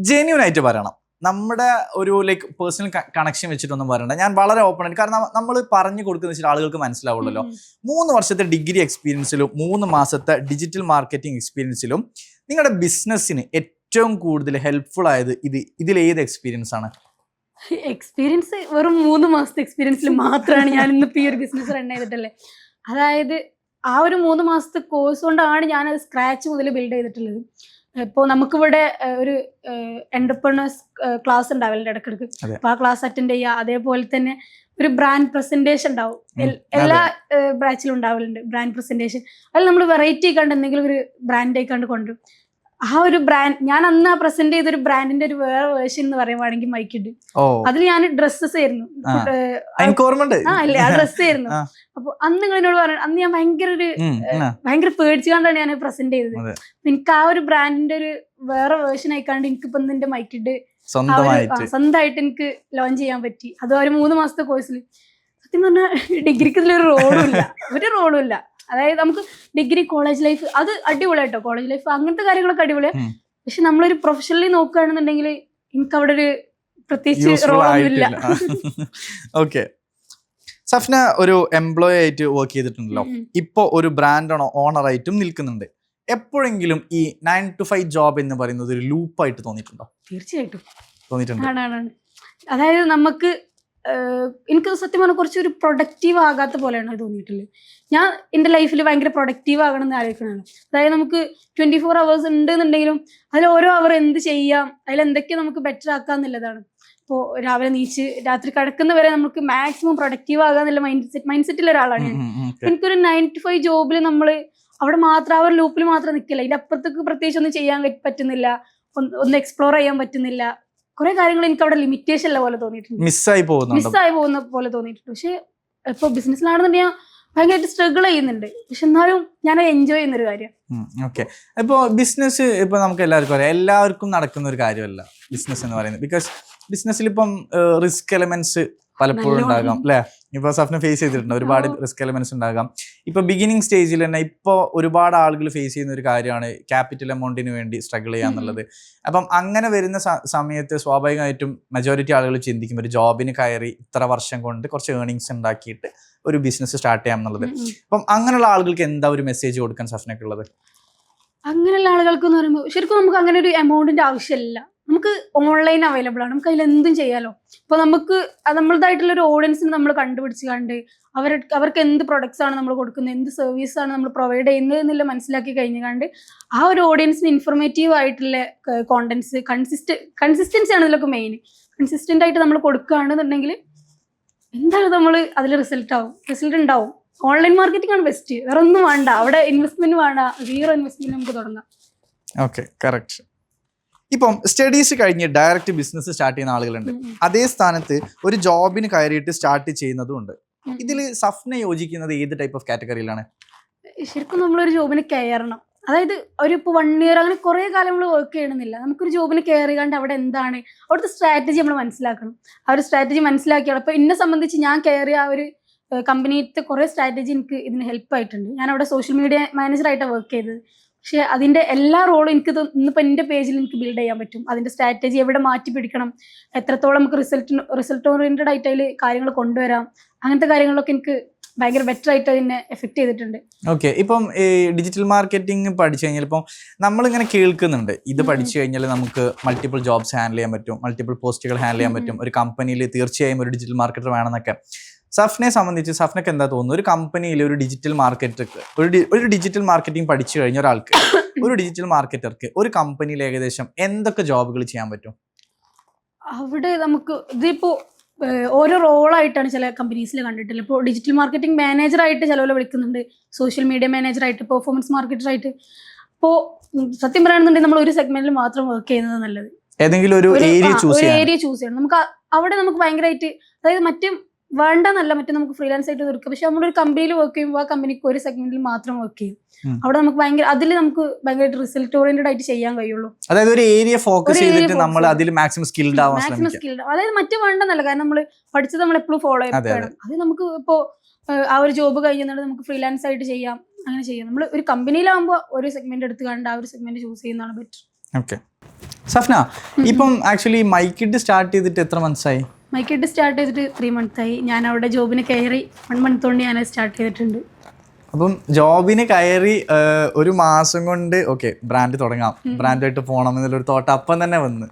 [SPEAKER 1] ജെന്യൂൻ ആയിട്ട് പറയണം, നമ്മുടെ ഒരു ലൈക്ക് പേഴ്സണൽ കണക്ഷൻ വെച്ചിട്ടൊന്നും പറയണ്ട. ഞാൻ വളരെ ഓപ്പൺ ആയിട്ട്, കാരണം നമ്മൾ പറഞ്ഞു കൊടുക്കുന്ന വെച്ചിട്ട് ആളുകൾക്ക് മനസ്സിലാവുള്ളല്ലോ. 3 വർഷത്തെ ഡിഗ്രി എക്സ്പീരിയൻസിലും 3 മാസത്തെ ഡിജിറ്റൽ മാർക്കറ്റിംഗ് എക്സ്പീരിയൻസിലും നിങ്ങളുടെ ബിസിനസ്സിന് ഏറ്റവും കൂടുതൽ ഹെൽപ്ഫുൾ ആയത് ഇതിൽ ഏത് എക്സ്പീരിയൻസ് ആണ്?
[SPEAKER 2] എക്സ്പീരിയൻസ് വെറും 3 മാസത്തെ എക്സ്പീരിയൻസിൽ മാത്രമാണ് ഞാൻ ഇന്നിപ്പോൾ ഈ ഒരു ബിസിനസ് റൺ ചെയ്തിട്ടുള്ളത്. അതായത് ആ ഒരു 3 മാസത്തെ കോഴ്സ് കൊണ്ടാണ് ഞാനത് സ്ക്രാച്ച് മുതൽ ബിൽഡ് ചെയ്തിട്ടുള്ളത്. ഇപ്പോൾ നമുക്കിവിടെ ഒരു എന്റർപ്രണേഴ്സ് ക്ലാസ് ഉണ്ടാവലുണ്ട് ഇടയ്ക്കിടയ്ക്ക്. അപ്പോൾ ആ ക്ലാസ് അറ്റൻഡ് ചെയ്യുക. അതേപോലെ തന്നെ ഒരു ബ്രാൻഡ് പ്രസന്റേഷൻ ഉണ്ടാവും, എല്ലാ ബ്രാച്ചിലും ഉണ്ടാവലുണ്ട് ബ്രാൻഡ് പ്രസന്റേഷൻ. അതിൽ നമ്മൾ വെറൈറ്റി കണ്ട് എന്തെങ്കിലും ഒരു ബ്രാൻഡ് ആയിക്കാണ്ട് കൊണ്ടുവരും. ആ ഒരു ബ്രാൻഡ് ഞാൻ അന്ന് ആ പ്രസന്റ് ചെയ്തൊരു ബ്രാൻഡിന്റെ ഒരു വേറെ വേർഷൻ എന്ന് പറയുവാണെങ്കിൽ മൈക്കിഡ്. അതിൽ ഞാൻ ഡ്രസ്സസ് ആയിരുന്നു, അല്ലേ ആ ഡ്രസ്സ് ആയിരുന്നു. അപ്പൊ അന്ന് നിങ്ങൾ എന്നോട് പറഞ്ഞു, അന്ന് ഞാൻ ഭയങ്കര പേടിച്ചുകൊണ്ടാണ് ഞാൻ പ്രസന്റ് ചെയ്തത്. എനിക്ക് ആ ഒരു ബ്രാൻഡിന്റെ ഒരു വേറെ വേർഷൻ ആയിക്കാണ്ട് എനിക്കിപ്പോ എന്റെ മൈക്കിഡ് സ്വന്തമായിട്ട് എനിക്ക് ലോഞ്ച് ചെയ്യാൻ പറ്റി. അത് ഒരു 3 മാസത്തെ കോഴ്സിൽ. സത്യം പറഞ്ഞാൽ ഡിഗ്രിക്ക് ഇതിലൊരു റോളും ഇല്ല. അതായത് നമുക്ക് ഡിഗ്രി കോളേജ് ലൈഫ് അത് അടിപൊളിയായിട്ടോ, കോളേജ് ലൈഫ് അങ്ങനത്തെ കാര്യങ്ങളൊക്കെ അടിപൊളിയാണ്. പക്ഷെ നമ്മളൊരു പ്രൊഫഷണലി നോക്കുകയാണെന്നുണ്ടെങ്കിൽ എനിക്ക് അവിടെ ഒരു പ്രത്യേകിച്ച് റോളൊന്നുമില്ല.
[SPEAKER 1] ഓക്കെ, സഫ്ന ഒരു എംപ്ലോയി ആയിട്ട് വർക്ക് ചെയ്തിട്ടുണ്ടല്ലോ, ഇപ്പൊ ഒരു ബ്രാൻഡ് ഓണർ ആയിട്ടും നിൽക്കുന്നുണ്ട്. എപ്പോഴെങ്കിലും ഈ 9 to 5 ജോബ് എന്ന് പറയുന്നത് ഒരു ലൂപ്പായിട്ട് തോന്നിയിട്ടുണ്ടോ?
[SPEAKER 2] തീർച്ചയായിട്ടും
[SPEAKER 1] തോന്നിയിട്ടുണ്ട്.
[SPEAKER 2] അതായത് നമുക്ക് എനിക്ക് സത്യം പറഞ്ഞാൽ കുറച്ചൊരു പ്രൊഡക്റ്റീവ് ആകാത്ത പോലെയാണ് തോന്നിയിട്ടുള്ളത്. ഞാൻ എൻ്റെ ലൈഫിൽ ഭയങ്കര പ്രൊഡക്റ്റീവ് ആകണം എന്ന് ആലോചിക്കുന്നതാണ്. അതായത് നമുക്ക് 24 hours ഉണ്ടെന്നുണ്ടെങ്കിലും അതിൽ ഓരോ അവർ എന്ത് ചെയ്യാം, അതിലെന്തൊക്കെ നമുക്ക് ബെറ്റർ ആക്കാം എന്നുള്ളതാണ്. ഇപ്പോൾ രാവിലെ നീച്ച് രാത്രി കിടക്കുന്നവരെ നമുക്ക് മാക്സിമം പ്രൊഡക്റ്റീവ് ആകാന്നുള്ള മൈൻഡ് സെറ്റിൽ ഒരാളാണ് ഞാൻ. എനിക്കൊരു 9 to 5 ജോബിൽ നമ്മൾ അവിടെ മാത്രം ആ ഒരു ലൂപ്പിൽ മാത്രം നിൽക്കില്ല. ഇതിൻ്റെ അപ്പുറത്തേക്ക് പ്രത്യേകിച്ച് ഒന്നും ചെയ്യാൻ പറ്റുന്നില്ല, ഒന്ന് എക്സ്പ്ലോർ ചെയ്യാൻ പറ്റുന്നില്ല. കുറെ കാര്യങ്ങൾ എനിക്ക് അവിടെ ലിമിറ്റേഷൻ ഉള്ള പോലെ തോന്നിയിട്ടുണ്ട്, മിസ്സായി പോകുന്ന പോലെ തോന്നിയിട്ടുണ്ട്. പക്ഷെ ഇപ്പൊ ബിസിനസ്സിലാണെന്നുണ്ടെങ്കിൽ ഭയങ്കരമായിട്ട് സ്ട്രഗിൾ ചെയ്യുന്നുണ്ട്, പക്ഷെ എന്നാലും ഞാൻ എൻജോയ് ചെയ്യുന്നൊരു കാര്യം.
[SPEAKER 1] ഓക്കെ, ഇപ്പൊ ബിസിനസ് ഇപ്പൊ നമുക്ക് എല്ലാവർക്കും അറിയാം, എല്ലാവർക്കും നടക്കുന്ന ഒരു കാര്യമല്ല ബിസിനസ് എന്ന് പറയുന്നത്. ബിക്കോസ് ബിസിനസ്സിൽ ഇപ്പം റിസ്ക് എലമെന്റ്സ് പലപ്പോഴും ഉണ്ടാകാം അല്ലെ? ഇപ്പൊ സഫ്ന ഫേസ് ചെയ്തിട്ടുണ്ട്, ഒരുപാട് റിസ്ക് എലമെന്റ്സ് ഉണ്ടാകാം. ഇപ്പൊ ബിഗിനിങ് സ്റ്റേജിൽ തന്നെ ഇപ്പൊ ഒരുപാട് ആളുകൾ ഫേസ് ചെയ്യുന്ന ഒരു കാര്യമാണ് ക്യാപിറ്റൽ എമൗണ്ടിന് വേണ്ടി സ്ട്രഗിൾ ചെയ്യാന്നുള്ളത്. അപ്പം അങ്ങനെ വരുന്ന സമയത്ത് സ്വാഭാവികമായിട്ടും മെജോറിറ്റി ആളുകൾ ചിന്തിക്കും ഒരു ജോബിന് കയറി ഇത്ര വർഷം കൊണ്ട് കുറച്ച് ഏർണിങ്സ് ഉണ്ടാക്കിയിട്ട് ഒരു ബിസിനസ് സ്റ്റാർട്ട് ചെയ്യാം എന്നുള്ളത്. അപ്പം അങ്ങനെയുള്ള ആളുകൾക്ക് എന്താ ഒരു മെസ്സേജ് കൊടുക്കാൻ സഫ്നക്കുള്ളത്?
[SPEAKER 2] അങ്ങനെയുള്ള ആളുകൾക്ക് എന്ന് പറയുമ്പോൾ ശരിക്കും നമുക്ക് അങ്ങനെ ഒരു എമൗണ്ടിന്റെ ആവശ്യമില്ല. നമുക്ക് ഓൺലൈൻ അവൈലബിൾ ആണ്, നമുക്ക് അതിൽ എന്തും ചെയ്യാലോ. ഇപ്പോൾ നമുക്ക് നമ്മളതായിട്ടുള്ള ഒരു ഓഡിയൻസിന് നമ്മൾ കണ്ടുപിടിച്ച് കണ്ട് അവർക്ക് എന്ത് പ്രൊഡക്ട്സ് ആണ് നമ്മൾ കൊടുക്കുന്നത്, എന്ത് സർവീസ് ആണ് നമ്മൾ പ്രൊവൈഡ് ചെയ്യുന്നത് എന്നുള്ള മനസ്സിലാക്കി കഴിഞ്ഞാണ്ട് ആ ഒരു ഓഡിയൻസിന് ഇൻഫർമേറ്റീവ് ആയിട്ടുള്ള കോണ്ടന്റ്സ്, കൺസിസ്റ്റൻസി ആണ് ഇതിലൊക്കെ മെയിൻ. കൺസിസ്റ്റന്റ് ആയിട്ട് നമ്മൾ കൊടുക്കുകയാണെന്നുണ്ടെങ്കിൽ എന്തായാലും നമ്മൾ അതിൽ റിസൾട്ട് ഉണ്ടാവും. ഓൺലൈൻ മാർക്കറ്റിംഗ് ആണ് ബെസ്റ്റ്, വേറെ ഒന്നും വേണ്ട, അവിടെ ഇൻവെസ്റ്റ്മെന്റ് വേണ്ട, 0 ഇൻവെസ്റ്റ്മെന്റ് നമുക്ക് തുടങ്ങാം.
[SPEAKER 1] Okay, correct. ഇപ്പം സ്റ്റഡീസ് കഴിഞ്ഞ് ഡയറക്റ്റ് ബിസിനസ് സ്റ്റാർട്ട് ചെയ്യുന്ന ആളുകളുണ്ട്, അതേ സ്ഥാനത്ത് ഒരു ജോബിന് കയറിയിട്ട് സ്റ്റാർട്ട് ചെയ്യുന്നതും ഉണ്ട്. ഇതിൽ സഫ്ന യോജിക്കുന്നത് ഏത് ടൈപ്പ് ഓഫ് കാറ്റഗറിയിലാണ്?
[SPEAKER 2] ശരിക്കും നമ്മളൊരു ജോബിന് കയറണം, അതായത് ഒരു ഇപ്പോൾ 1 year അങ്ങനെ കുറേ കാലം നമ്മൾ വർക്ക് ചെയ്യണമെന്നില്ല. നമുക്കൊരു ജോബിന് കയറിയാണ്ട് അവിടെ എന്താണ് അവിടുത്തെ സ്ട്രാറ്റജി നമ്മൾ മനസ്സിലാക്കണം. ആ ഒരു സ്ട്രാറ്റജി മനസ്സിലാക്കിയാണ്. അപ്പോൾ എന്നെ സംബന്ധിച്ച് ഞാൻ കയറിയ ആ ഒരു കമ്പനിയിലത്തെ കുറേ സ്ട്രാറ്റജി എനിക്ക് ഇതിന് ഹെൽപ്പായിട്ടുണ്ട്. ഞാൻ അവിടെ സോഷ്യൽ മീഡിയ മാനേജറായിട്ടാണ് വർക്ക് ചെയ്തത്. പക്ഷെ അതിൻ്റെ എല്ലാ റോളും എനിക്ക് ഇന്നിപ്പോൾ എൻ്റെ പേജിൽ എനിക്ക് ബിൽഡ് ചെയ്യാൻ പറ്റും. അതിൻ്റെ സ്ട്രാറ്റജി എവിടെ മാറ്റി പിടിക്കണം, എത്രത്തോളം നമുക്ക് റിസൾട്ട് ഓറിയൻറ്റഡ് ആയിട്ട് അതിൽ കാര്യങ്ങൾ കൊണ്ടുവരാം, അങ്ങനത്തെ കാര്യങ്ങളൊക്കെ എനിക്ക് ഭയങ്കര ബെറ്റർ ആയിട്ട് അതിനെ എഫക്ട് ചെയ്തിട്ടുണ്ട്.
[SPEAKER 1] ഓക്കെ, ഇപ്പം ഡിജിറ്റൽ മാർക്കറ്റിംഗ് പഠിച്ചു കഴിഞ്ഞാൽ ഇപ്പം നമ്മളിങ്ങനെ കേൾക്കുന്നുണ്ട്, ഇത് പഠിച്ചു കഴിഞ്ഞാൽ നമുക്ക് മൾട്ടിപ്പിൾ ജോബ്സ് ഹാൻഡിൽ ചെയ്യാൻ പറ്റും, മൾട്ടിപ്പിൾ പോസ്റ്റുകൾ ഹാൻഡിൽ ചെയ്യാൻ പറ്റും, ഒരു കമ്പനിയിൽ തീർച്ചയായും ഒരു ഡിജിറ്റൽ മാർക്കറ്റർ വേണമെന്നൊക്കെ. സഫ്നയെ സംബന്ധിച്ച് സഫ്നക്ക് എന്താ തോന്നുന്നു, ഒരു കമ്പനിയിൽ ഒരു ഡിജിറ്റൽ മാർക്കറ്റിംഗ് പഠിച്ചു കഴിഞ്ഞ ഒരാൾക്ക്, ഒരു ഡിജിറ്റൽ മാർക്കറ്റർക്ക് ഒരു കമ്പനിയിൽ ഏകദേശം എന്തൊക്കെ ജോബുകൾ ചെയ്യാൻ പറ്റും?
[SPEAKER 2] അവിടെ നമുക്ക് ഇതിപ്പോ ഓരോ റോളായിട്ടാണ് ചില കമ്പനീസിൽ കണ്ടിട്ടില്ല. ഇപ്പോൾ ഡിജിറ്റൽ മാർക്കറ്റിംഗ് മാനേജറായിട്ട് ചിലവരെ വിളിക്കുന്നുണ്ട്, സോഷ്യൽ മീഡിയ മാനേജറായിട്ട്, പെർഫോമൻസ് മാർക്കറ്ററായിട്ട്. ഇപ്പോൾ സത്യം പറയുകയാണെന്നുണ്ടെങ്കിൽ നമ്മൾ ഒരു സെഗ്മെന്റിൽ മാത്രം വർക്ക് ചെയ്യുന്നത് നല്ലത്.
[SPEAKER 1] ഏതെങ്കിലും ഒരു ഏരിയ ചൂസ്
[SPEAKER 2] ചെയ്യണം. നമുക്ക് അവിടെ നമുക്ക് ഭയങ്കരമായിട്ട്, അതായത് മറ്റും വേണ്ടെന്നല്ല, മറ്റും നമുക്ക് ഫ്രീലാൻസ് ആയിട്ട് തീർക്കാം. പക്ഷെ നമ്മളൊരു കമ്പനിയിൽ വർക്ക് ചെയ്യുമ്പോൾ ആ കമ്പനിക്ക് ഒരു സെഗ്മെന്റിൽ മാത്രം വർക്ക് ചെയ്യും. അവിടെ നമുക്ക് അതിൽ നമുക്ക് ഭയങ്കരമായിട്ട് റിസൾട്ട് ഓറിയന്റഡ് ആയിട്ട് ചെയ്യാൻ കഴിയുള്ളൂ.
[SPEAKER 1] അതായത് ഒരു ഏരിയ ഫോക്കസ് ചെയ്തിട്ട് നമ്മൾ അതിൽ മാക്സിമം സ്കിൽഡ് ആവാൻ ശ്രമിക്കുക.
[SPEAKER 2] അതായത് മറ്റു വേണ്ടെന്നല്ല, കാരണം നമ്മൾ പഠിച്ചത് നമ്മൾ എപ്പോഴും ഫോളോ ചെയ്യണം. അത് നമുക്ക് ഇപ്പോൾ ആ ഒരു ജോബ് കഴിഞ്ഞാൽ നമുക്ക് ഫ്രീലാൻസ് ആയിട്ട് ചെയ്യാം, അങ്ങനെ ചെയ്യാം. നമ്മൾ ഒരു കമ്പനിയിലാകുമ്പോൾ ഒരു സെഗ്മെന്റ് എടുത്ത് കണ്ട് ആ ഒരു സെഗ്മെന്റ് ചൂസ് ചെയ്യുന്നതാണ് ബെറ്റർ.
[SPEAKER 1] ഓക്കെ. സഫ്ന, ഇപ്പം ആക്ച്വലി മൈക്കിഡ് സ്റ്റാർട്ട് ചെയ്തിട്ട് എത്ര മന്ത്സായി?
[SPEAKER 2] മൈക്കിട്ട് സ്റ്റാർട്ട് ചെയ്തിട്ട് 3 months ആയി. ഞാൻ അവിടെ ജോബിന് കയറി 1 month കൊണ്ട് ഞാൻ സ്റ്റാർട്ട് ചെയ്തിട്ടുണ്ട്.
[SPEAKER 1] അപ്പം ജോബിന് കയറി ഒരു മാസം കൊണ്ട് ഓക്കെ ബ്രാൻഡ് തുടങ്ങാം, ബ്രാൻഡായിട്ട് പോകണം എന്നുള്ളൊരു തോട്ട് അപ്പം തന്നെ വന്ന്.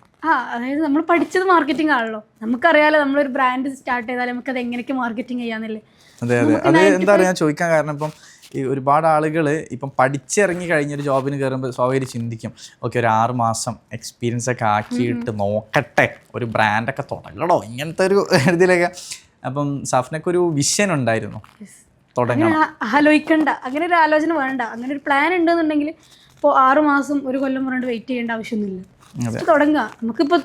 [SPEAKER 2] അതായത് നമ്മൾ പഠിച്ചത് മാർക്കറ്റിംഗ് ആണല്ലോ, നമുക്കറിയാലോ നമ്മളൊരു ബ്രാൻഡ് സ്റ്റാർട്ട് ചെയ്താൽ നമുക്കത് എങ്ങനെയൊക്കെ മാർക്കറ്റിംഗ് ചെയ്യാന്നില്ലേ.
[SPEAKER 1] അതെ അതെ, അത് എന്താ പറയുക ഞാൻ ചോദിക്കാൻ കാരണം ഇപ്പം ഈ ഒരുപാട് ആളുകൾ ഇപ്പം പഠിച്ചിറങ്ങി കഴിഞ്ഞൊരു ജോബിന് കയറുമ്പോൾ സ്വാഭാവികം ചിന്തിക്കും ഓക്കെ ഒരു 6 മാസം എക്സ്പീരിയൻസ് ഒക്കെ ആക്കിയിട്ട് നോക്കട്ടെ ഒരു ബ്രാൻഡൊക്കെ തുടങ്ങണോ ഇങ്ങനത്തെ ഒരു ഇതിലൊക്കെ. അപ്പം സഫ്നക്ക് ഒരു വിഷൻ ഉണ്ടായിരുന്നു തുടങ്ങണം,
[SPEAKER 2] ആലോചിക്കണ്ട, അങ്ങനെ ഒരു ആലോചന വേണ്ട. അങ്ങനെ ഒരു പ്ലാൻ ഉണ്ടെന്നുണ്ടെങ്കിൽ ഇപ്പോൾ 6 മാസം 1 കൊല്ലം പറഞ്ഞിട്ട് വെയിറ്റ് ചെയ്യേണ്ട ആവശ്യമൊന്നുമില്ല. തുടങ്ങുക. നമുക്കിപ്പോൾ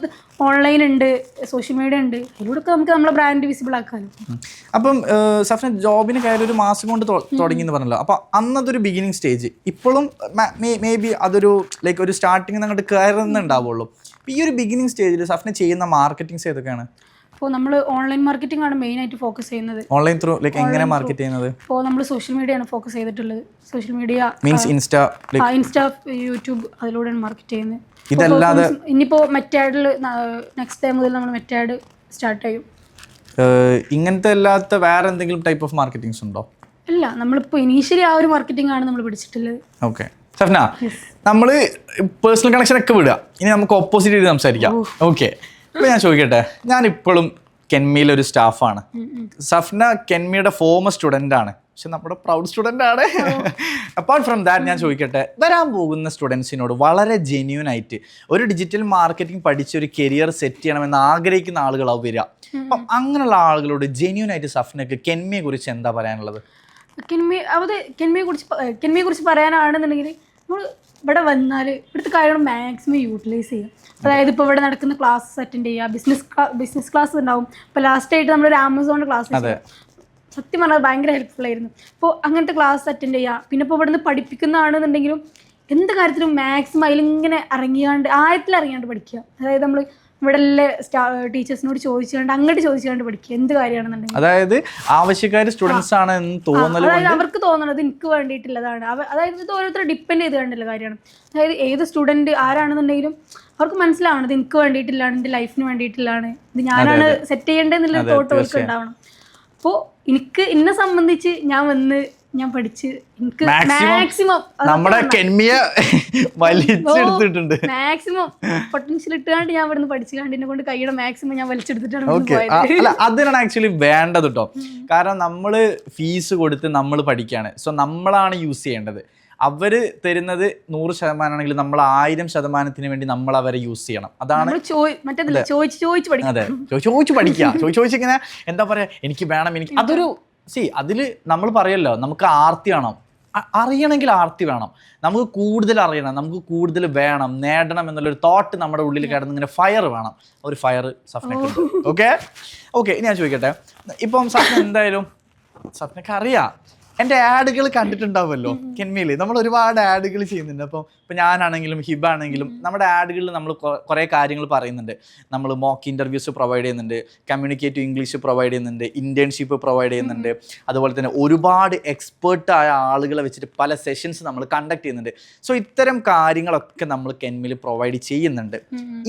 [SPEAKER 2] ഓൺലൈൻ ഉണ്ട്, സോഷ്യൽ മീഡിയ ഉണ്ട്, അതിലൂടെ നമുക്ക് നമ്മളെ ബ്രാൻഡ് വിസിബിൾ ആക്കാനും.
[SPEAKER 1] അപ്പം സഫ്ന ജോബിന് കയറി ഒരു മാസം കൊണ്ട് തുടങ്ങി എന്ന് പറഞ്ഞല്ലോ, അപ്പോൾ അന്നതൊരു ബിഗിനിങ് സ്റ്റേജ് ഇപ്പോഴും മേ ബി അതൊരു ലൈക്ക് ഒരു സ്റ്റാർട്ടിങ് അങ്ങോട്ട് കയറുന്നുണ്ടാവുള്ളൂ. അപ്പോൾ ഈ ഒരു ബിഗിനിങ് സ്റ്റേജിൽ സഫ്ന ചെയ്യുന്ന മാർക്കറ്റിംഗ്സ് ഏതൊക്കെയാണ്?
[SPEAKER 2] അപ്പോൾ നമ്മൾ ഓൺലൈൻ മാർക്കറ്റിംഗ് ആണ് മെയിൻ ആയിട്ട് ഫോക്കസ് ചെയ്യുന്നത്.
[SPEAKER 1] ഓൺലൈൻ ത്രൂ ലൈക്ക് എങ്ങനെ മാർക്കറ്റ് ചെയ്യുന്നത്?
[SPEAKER 2] ഇപ്പോൾ നമ്മൾ സോഷ്യൽ മീഡിയ ആണ് ഫോക്കസ് ചെയ്തിട്ടുള്ളത്. Social media
[SPEAKER 1] means insta,
[SPEAKER 2] YouTube, അതിലൂടെയാണ് മാർക്കറ്റ് ചെയ്യുന്നത്.
[SPEAKER 1] ഇതല്ലാതെ
[SPEAKER 2] ഇനിയിപ്പോൾ മെറ്റാഡിൽ നെക്സ്റ്റ് ടൈം മുതൽ നമ്മൾ മെറ്റാഡ് സ്റ്റാർട്ട് ചെയ്യും.
[SPEAKER 1] ഇങ്ങനത്തെ അല്ലാത്ത വേറെ എന്തെങ്കിലും ടൈപ്പ് ഓഫ് മാർക്കറ്റിംഗ്സ് ഉണ്ടോ?
[SPEAKER 2] ഇല്ല, നമ്മളിപ്പോൾ ഇനീഷ്യലി ആ ഒരു മാർക്കറ്റിംഗ് ആണ് നമ്മൾ പിടിച്ചിട്ടുള്ളത്.
[SPEAKER 1] ഓക്കെ സഫ്ന, നമ്മൾ പേഴ്സണൽ കണക്ഷൻ ഒക്കെ വിടുക, ഇനി നമുക്ക് ഓപ്പോസിറ്റ് ചെയ്ത് സംസാരിക്കാം. ഓക്കെ, അപ്പോൾ ഞാൻ ചോദിക്കട്ടെ, ഞാൻ ഇപ്പോഴും കെൻമിയിലെ ഒരു സ്റ്റാഫാണ്. സഫ്ന കെൻമിയുടെ ഫോമർ സ്റ്റുഡൻ്റ് ആണ്, പക്ഷെ നമ്മുടെ പ്രൗഡ് സ്റ്റുഡൻ്റ് ആണ്. അപ്പാർട്ട് ഫ്രം ദാറ്റ് ഞാൻ ചോദിക്കട്ടെ, വരാൻ പോകുന്ന സ്റ്റുഡൻസിനോട് വളരെ ജെന്യൂൻ ആയിട്ട് ഒരു ഡിജിറ്റൽ മാർക്കറ്റിംഗ് പഠിച്ച് ഒരു കരിയർ സെറ്റ് ചെയ്യണമെന്ന് ആഗ്രഹിക്കുന്ന ആളുകളാവും വരിക. അപ്പം അങ്ങനെയുള്ള ആളുകളോട് ജെന്യൂൻ ആയിട്ട് സഫ്നക്ക് കെൻമിയെ കുറിച്ച് എന്താ പറയാനുള്ളത്?
[SPEAKER 2] കെൻമിയെ കുറിച്ച് പറയാനാണെന്നുണ്ടെങ്കിൽ നമ്മൾ ഇവിടെ വന്നാൽ ഇവിടുത്തെ കാര്യങ്ങൾ മാക്സിമം യൂട്ടിലൈസ് ചെയ്യുക. അതായത് ഇപ്പോൾ ഇവിടെ നടക്കുന്ന ക്ലാസ്സസ് അറ്റൻഡ് ചെയ്യുക, ബിസിനസ് ക്ലാസ് ഉണ്ടാവും. ഇപ്പോൾ ലാസ്റ്റ് ആയിട്ട് നമ്മളൊരു ആമസോണിൻ്റെ ക്ലാസ് സത്യം പറഞ്ഞാൽ ഭയങ്കര ഹെൽപ്ഫുൾ ആയിരുന്നു. അപ്പോൾ അങ്ങനത്തെ ക്ലാസ് അറ്റൻഡ് ചെയ്യുക. പിന്നെ ഇപ്പോൾ ഇവിടെ നിന്ന് പഠിപ്പിക്കുന്നതാണെന്നുണ്ടെങ്കിലും എന്ത് കാര്യത്തിലും മാക്സിമം അതിലിങ്ങനെ ആഴത്തിലിറങ്ങിയാണ്ട് പഠിക്കുക. അതായത് നമ്മൾ ഇവിടെ ടീച്ചേഴ്സിനോട് ചോദിച്ചുകൊണ്ട് അങ്ങോട്ട് ചോദിച്ചുകൊണ്ട് പഠിക്കുക എന്ത് കാര്യമാണെന്നുണ്ടെങ്കിൽ.
[SPEAKER 1] അതായത് ആവശ്യക്കാർ സ്റ്റുഡൻസ് ആണ് എന്ന് തോന്നുന്നത്,
[SPEAKER 2] അതായത് അവർക്ക് തോന്നുന്നത് എനിക്ക് വേണ്ടിയിട്ടുള്ളതാണ്. അതായത് ഇത് ഓരോരുത്തർ ഡിപ്പെൻഡ് ചെയ്ത് കണ്ടുള്ള കാര്യമാണ്. അതായത് ഏത് സ്റ്റുഡൻറ്റ് ആരാണെന്നുണ്ടെങ്കിലും അവർക്ക് മനസ്സിലാവണത് എനിക്ക് വേണ്ടിയിട്ടില്ലാണ്, എൻ്റെ ലൈഫിന് വേണ്ടിയിട്ടില്ലാണ്, ഇത് ഞാനാണ് സെറ്റ് ചെയ്യേണ്ടതെന്നുള്ള തോട്ട് അവർക്ക് ഉണ്ടാവണം. അപ്പോൾ എനിക്ക് എന്നെ സംബന്ധിച്ച് ഞാൻ പഠിച്ച് എനിക്ക് മാക്സിമം
[SPEAKER 1] നമ്മുടെ കെൻമിയെ വലിച്ചെടുത്തിട്ടുണ്ട്.
[SPEAKER 2] മാക്സിമം പൊട്ടൻഷ്യൽ ഇട്ടുകൊണ്ട് ഞാൻ ഇവിടുന്ന് പഠിച്ചുകൊണ്ട് എന്നെ കൊണ്ട് കൈയുടെ മാക്സിമം ഞാൻ വലിച്ചെടുത്തിട്ടാണ്.
[SPEAKER 1] അല്ല, അതിനാണ് ആക്ച്വലി വേണ്ടത് കേട്ടോ. കാരണം നമ്മൾ ഫീസ് കൊടുത്ത് നമ്മൾ പഠിക്കുകയാണ്, സോ നമ്മളാണ് യൂസ് ചെയ്യേണ്ടത്. അവർ തരുന്നത് 100% ആണെങ്കിൽ നമ്മൾ 1000% വേണ്ടി നമ്മൾ അവരെ യൂസ് ചെയ്യണം. അതാണ്
[SPEAKER 2] ചോദിച്ചു
[SPEAKER 1] പഠിക്കുക. ചോദിച്ചിങ്ങനെ എന്താ പറയാ, എനിക്ക് വേണം, എനിക്ക് അതൊരു അതിൽ നമ്മൾ പറയല്ലോ, നമുക്ക് ആർത്തി വേണം. അറിയണമെങ്കിൽ ആർത്തി വേണം, നമുക്ക് കൂടുതൽ അറിയണം, നമുക്ക് കൂടുതൽ വേണം, നേടണം എന്നുള്ളൊരു തോട്ട് നമ്മുടെ ഉള്ളിൽ കിടന്ന് ഇങ്ങനെ ഫയർ വേണം. ഒരു ഫയർ സഫ്നക്ക്. ഓക്കെ ഇനി ഞാൻ ചോദിക്കട്ടെ, ഇപ്പം സഫ്ന എന്തായാലും സഫ്നക്ക് അറിയാം, എൻ്റെ ആഡുകൾ കണ്ടിട്ടുണ്ടാവുമല്ലോ കെൻമിയിൽ. നമ്മൾ ഒരുപാട് ആഡുകൾ ചെയ്യുന്നുണ്ട്. ഇപ്പം ഞാനാണെങ്കിലും ഹിബ ആണെങ്കിലും നമ്മുടെ ആഡുകളിൽ നമ്മൾ കുറേ കാര്യങ്ങൾ പറയുന്നുണ്ട്. നമ്മൾ മോക്ക് ഇൻ്റർവ്യൂസ് പ്രൊവൈഡ് ചെയ്യുന്നുണ്ട്, കമ്മ്യൂണിക്കേറ്റീവ് ഇംഗ്ലീഷ് പ്രൊവൈഡ് ചെയ്യുന്നുണ്ട്, ഇൻറ്റേൺഷിപ്പ് പ്രൊവൈഡ് ചെയ്യുന്നുണ്ട്. അതുപോലെ തന്നെ ഒരുപാട് എക്സ്പേർട്ടായ ആളുകളെ വെച്ചിട്ട് പല സെഷൻസ് നമ്മൾ കണ്ടക്ട് ചെയ്യുന്നുണ്ട്. സോ ഇത്തരം കാര്യങ്ങളൊക്കെ നമ്മൾ കെൻമിയിൽ പ്രൊവൈഡ് ചെയ്യുന്നുണ്ട്.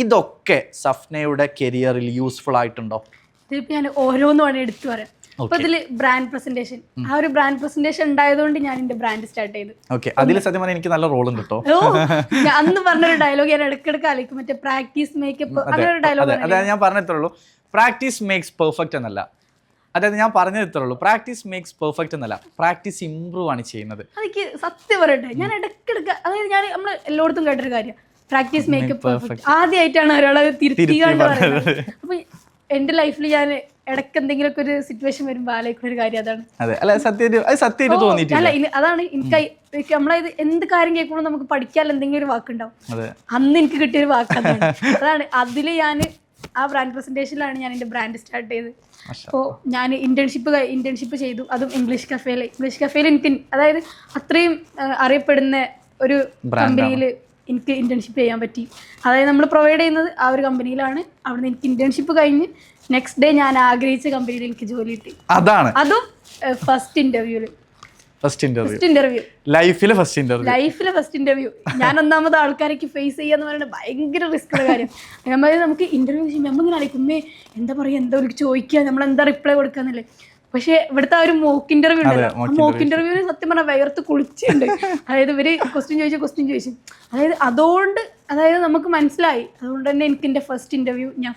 [SPEAKER 1] ഇതൊക്കെ സഫ്നയുടെ കരിയറിൽ യൂസ്ഫുൾ ആയിട്ടുണ്ടോ?
[SPEAKER 2] ഇതിപ്പോൾ ഞാൻ ഓരോന്നും എടുത്തു പറയാം. അപ്പൊ ഇതില് ബ്രാൻഡ് പ്രസന്റേഷൻ, ആ ഒരു ബ്രാൻഡ് പ്രസന്റേഷൻ ഉണ്ടായതുകൊണ്ട് ഞാൻ എന്റെ ബ്രാൻഡ് സ്റ്റാർട്ട് ചെയ്തു.
[SPEAKER 1] അതിൽ സത്യം പറഞ്ഞാൽ എനിക്ക് നല്ല റോൾ ഉണ്ട് കേട്ടോ.
[SPEAKER 2] അന്ന് പറഞ്ഞൊരു ഡയലോഗ് ഞാൻ ഇടയ്ക്കിടയ്ക്ക് ആലോചിക്കും, മറ്റേ പ്രാക്ടീസ് മേക്കപ്പ്, അങ്ങനെ ഒരു ഡയലോഗ്.
[SPEAKER 1] അതായത് ഞാൻ പറഞ്ഞിട്ടുള്ളൂ, പ്രാക്ടീസ് മേക്സ് പെർഫെക്റ്റ് എന്നല്ല. അതായത് ഞാൻ പറഞ്ഞിട്ടുള്ളൂ, പ്രാക്ടീസ് മേക്സ് പെർഫെക്റ്റ് എന്നല്ല, പ്രാക്ടീസ് ഇംപ്രൂവ് ആണ് ചെയ്യുന്നത്.
[SPEAKER 2] അതെനിക്ക് സത്യം പറയട്ടെ, ഞാൻ ഇടയ്ക്കിടയ്ക്ക്, അതായത് ഞാൻ നമ്മൾ എല്ലായിടത്തും കേട്ടൊരു കാര്യം, പ്രാക്ടീസ് മേക്കപ്പ് പെർഫെക്റ്റ്. ആദ്യമായിട്ടാണ് ഒരാളെ തിരുത്തിക്കാണ്ട് പറയുന്നത്. അപ്പൊ എന്റെ ലൈഫിൽ ഞാൻ ഇടയ്ക്ക് എന്തെങ്കിലുമൊക്കെ ഒരു സിറ്റുവേഷൻ വരുമ്പോൾ ആലോചിക്കുന്ന ഒരു കാര്യം അതാണ്. അല്ല, അതാണ് എനിക്ക് നമ്മളത് എന്ത് കാര്യം കേൾക്കുമ്പോൾ നമുക്ക് പഠിക്കാൻ എന്തെങ്കിലും ഒരു വാക്കുണ്ടാവും. അന്ന് എനിക്ക് കിട്ടിയൊരു വാക്കാണ്. അതാണ് അതിൽ ഞാൻ ആ ബ്രാൻഡ് പ്രസന്റേഷനിലാണ് ഞാൻ എൻ്റെ ബ്രാൻഡ് സ്റ്റാർട്ട് ചെയ്തത്. അപ്പോൾ ഞാൻ ഇന്റേൺഷിപ്പ് ചെയ്തു, അതും ഇംഗ്ലീഷ് കഫേയിൽ എനിക്ക്, അതായത് അത്രയും അറിയപ്പെടുന്ന ഒരു കമ്പനിയിൽ എനിക്ക് ഇന്റേൺഷിപ്പ് ചെയ്യാൻ പറ്റി. അതായത് നമ്മൾ പ്രൊവൈഡ് ചെയ്യുന്നത് ആ ഒരു കമ്പനിയിലാണ്. അവിടുന്ന് എനിക്ക് ഇന്റേൺഷിപ്പ് കഴിഞ്ഞ് നെക്സ്റ്റ് ഡേ ഞാൻ ആഗ്രഹിച്ച കമ്പനിയിൽ എനിക്ക് ജോലി കിട്ടി. അതും ഫസ്റ്റ് ഇന്റർവ്യൂല്.
[SPEAKER 1] ഫസ്റ്റ്
[SPEAKER 2] ഫസ്റ്റ് ഇന്റർവ്യൂ
[SPEAKER 1] ലൈഫിലെ ഫസ്റ്റ് ഇന്റർവ്യൂ
[SPEAKER 2] ഞാൻ ഒന്നാമത് ആൾക്കാരൊക്കെ ഫേസ് ചെയ്യാന്ന് പറയുന്നത് ഭയങ്കര റിസ്ക് ഉള്ള കാര്യം. നമ്മൾ നമുക്ക് ഇന്റർവ്യൂ ചെയ്യുമ്പോൾ നമ്മളിങ്ങനെ അടിക്കുമ്പേ എന്താ പറയുക, എന്താ ഒരു ചോദിക്കുക, നമ്മൾ എന്താ റിപ്ലൈ കൊടുക്കാന്നല്ലേ. പക്ഷെ ഇവിടുത്തെ ആ ഒരു മോക്ക് ഇന്റർവ്യൂ ഉണ്ടല്ലോ, ആ മോക്ക് ഇന്റർവ്യൂവിന് സത്യം പറഞ്ഞാൽ വയർത്ത് കുളിച്ചുണ്ട്. അതായത് ഇവര് ക്വസ്റ്റ്യൻ ചോദിച്ചു. അതായത് നമുക്ക് മനസ്സിലായി. അതുകൊണ്ട് തന്നെ എനിക്ക് എൻ്റെ ഫസ്റ്റ് ഇന്റർവ്യൂ ഞാൻ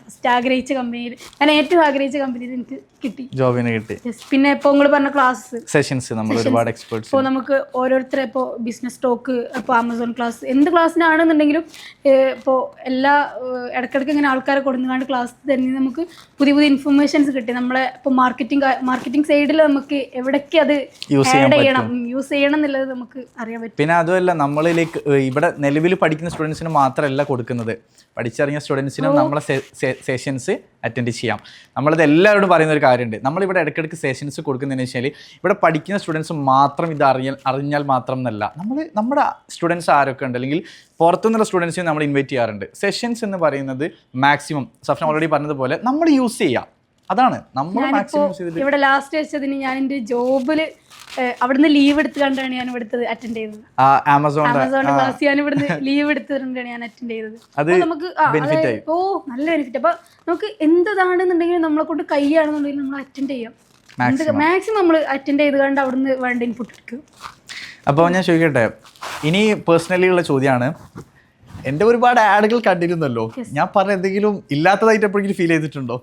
[SPEAKER 2] ഏറ്റവും ആഗ്രഹിച്ച കമ്പനിയിൽ എനിക്ക് കിട്ടി,
[SPEAKER 1] ജോബിന് കിട്ടി.
[SPEAKER 2] പിന്നെ ഇപ്പോൾ നിങ്ങൾ പറഞ്ഞ ക്ലാസ്
[SPEAKER 1] സെഷൻസ് നമ്മൾ ഒരുപാട് എക്സ്പേർട്സ്
[SPEAKER 2] ഇപ്പോൾ നമുക്ക് ഓരോരുത്തരെ ഇപ്പോൾ ബിസിനസ് ടോക്ക്, ഇപ്പോൾ ആമസോൺ ക്ലാസ്, എന്ത് ക്ലാസ്സിനാണെന്നുണ്ടെങ്കിലും ഇപ്പോൾ എല്ലാ ഇടയ്ക്കിടയ്ക്ക് ഇങ്ങനെ ആൾക്കാരെ കൊടുങ്ങാണ്ട് ക്ലാസ് തന്നെ നമുക്ക് പുതിയ പുതിയ ഇൻഫർമേഷൻസ് കിട്ടി. നമ്മളെ ഇപ്പോൾ മാർക്കറ്റിംഗ് സൈഡിൽ നമുക്ക് എവിടേക്ക് അത് യൂസ് ചെയ്യണം എന്നുള്ളത് നമുക്ക് അറിയാൻ പറ്റും.
[SPEAKER 1] പിന്നെ അതുമല്ല, നമ്മളിലേക്ക് ഇവിടെ നിലവിൽ പഠിക്കുന്ന സ്റ്റുഡൻസിന് മാത്രമല്ല കൊടുക്കുന്നത്, പഠിച്ചിറങ്ങിയ സ്റ്റുഡൻസിനും നമ്മളെ സെഷൻസ് അറ്റൻഡ് ചെയ്യാം. നമ്മളത് എല്ലാവരോടും പറയുന്ന ഒരു കാര്യമുണ്ട്. നമ്മളിവിടെ ഇടയ്ക്കിടയ്ക്ക് സെഷൻസ് കൊടുക്കുന്നതെന്ന് വെച്ചാൽ ഇവിടെ പഠിക്കുന്ന സ്റ്റുഡൻസ് മാത്രം ഇത് അറിഞ്ഞാൽ മാത്രം എന്നല്ല, നമ്മുടെ സ്റ്റുഡൻസ് ആരൊക്കെ ഉണ്ട് അല്ലെങ്കിൽ പുറത്തുനിന്നുള്ള സ്റ്റുഡൻസിനെ നമ്മൾ ഇൻവൈറ്റ് ചെയ്യാറുണ്ട്. സെഷൻസ് എന്ന് പറയുന്നത് മാക്സിമം സഫ്ന ഓൾറെഡി പറഞ്ഞതുപോലെ നമ്മൾ യൂസ് ചെയ്യാം. അതാണ് നമ്മൾ മാക്സിമം.
[SPEAKER 2] ഇവിടെ ലാസ്റ്റ് വെച്ചതിന് ഞാൻ എൻ്റെ ജോബിൽ അവിടുന്ന് ലീവ് എടുത്ത് കണ്ടാണ് ഞാൻ ഇവിടുത്തെ അറ്റൻഡ് ചെയ്തത്. ആമസോണിന്റെ ക്ലാസ് ഞാൻ ഇവിടുന്ന് ലീവ് എടുത്തിട്ടാണ് ഞാൻ അറ്റൻഡ് ചെയ്തത്. നമുക്ക് നല്ല ബെനിഫിറ്റ്. അപ്പൊ നമുക്ക് എന്താണെന്നുണ്ടെങ്കിലും നമ്മളെ കൊണ്ട് കൈയാണെന്നുണ്ടെങ്കിൽ നമ്മൾ അറ്റൻഡ് ചെയ്യാം. മാക്സിമം നമ്മൾ അറ്റൻഡ് ചെയ്ത് കണ്ട് അവിടുന്ന് വേണ്ട ഇൻപുട്ട് എടുക്കും.
[SPEAKER 1] അപ്പോൾ ഞാൻ ചോദിക്കട്ടെ, ഇനി പേഴ്സണലി ഉള്ള ചോദ്യമാണ്. എൻ്റെ ഒരുപാട് ആഡുകൾ കണ്ടിരുന്നല്ലോ, ഞാൻ പറഞ്ഞ എന്തെങ്കിലും ഇല്ലാത്തതായിട്ട് എപ്പോഴെങ്കിലും ഫീൽ ചെയ്തിട്ടുണ്ടോ?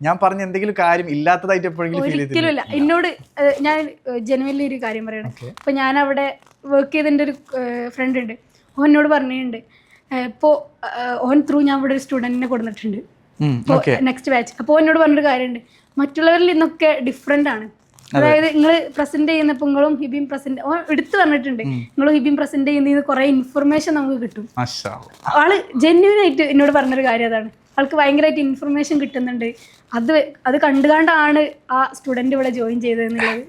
[SPEAKER 1] ഞാൻ പറഞ്ഞ എന്തെങ്കിലും കാര്യം ഇല്ലാത്തതായിട്ട് എപ്പോഴെങ്കിലും ഫീൽ ചെയ്തിട്ടുണ്ടോ?
[SPEAKER 2] ഒരിക്കലുമില്ല. എന്നോട് ഞാൻ ജനുവലി ഒരു കാര്യം പറയണം. ഇപ്പൊ ഞാൻ അവിടെ വർക്ക് ചെയ്തതിൻ്റെ ഒരു ഫ്രണ്ട് ഉണ്ട്, ഓൻ എന്നോട് പറഞ്ഞിട്ടുണ്ട് ഇപ്പോൾ ഓൻ ത്രൂ ഞാൻ ഇവിടെ ഒരു സ്റ്റുഡൻറ്റിനെ കൊടുത്തിട്ടുണ്ട് നെക്സ്റ്റ് ബാച്ച്. അപ്പോൾ എന്നോട് പറഞ്ഞൊരു കാര്യമുണ്ട്, മറ്റുള്ളവരിൽ നിന്നൊക്കെ ഡിഫറെൻ്റ് ആണ്. അതായത് നിങ്ങൾ പ്രസന്റ് ചെയ്യുന്നപ്പോൾ നിങ്ങളും ഹിബിയും പ്രസന്റ് എടുത്തു പറഞ്ഞിട്ടുണ്ട്, നിങ്ങളും ഹിബിയും പ്രസന്റ് ചെയ്യുന്ന കുറെ ഇൻഫർമേഷൻ നമുക്ക് കിട്ടും. ആള് ജെന്യൂൻ ആയിട്ട് എന്നോട് പറഞ്ഞൊരു കാര്യം അതാണ്. ആൾക്ക് ഭയങ്കരമായിട്ട് ഇൻഫർമേഷൻ കിട്ടുന്നുണ്ട്. അത് കണ്ടുകൊണ്ടാണ് ആ സ്റ്റുഡന്റ് ഇവിടെ ജോയിൻ ചെയ്തതെന്നുള്ളത്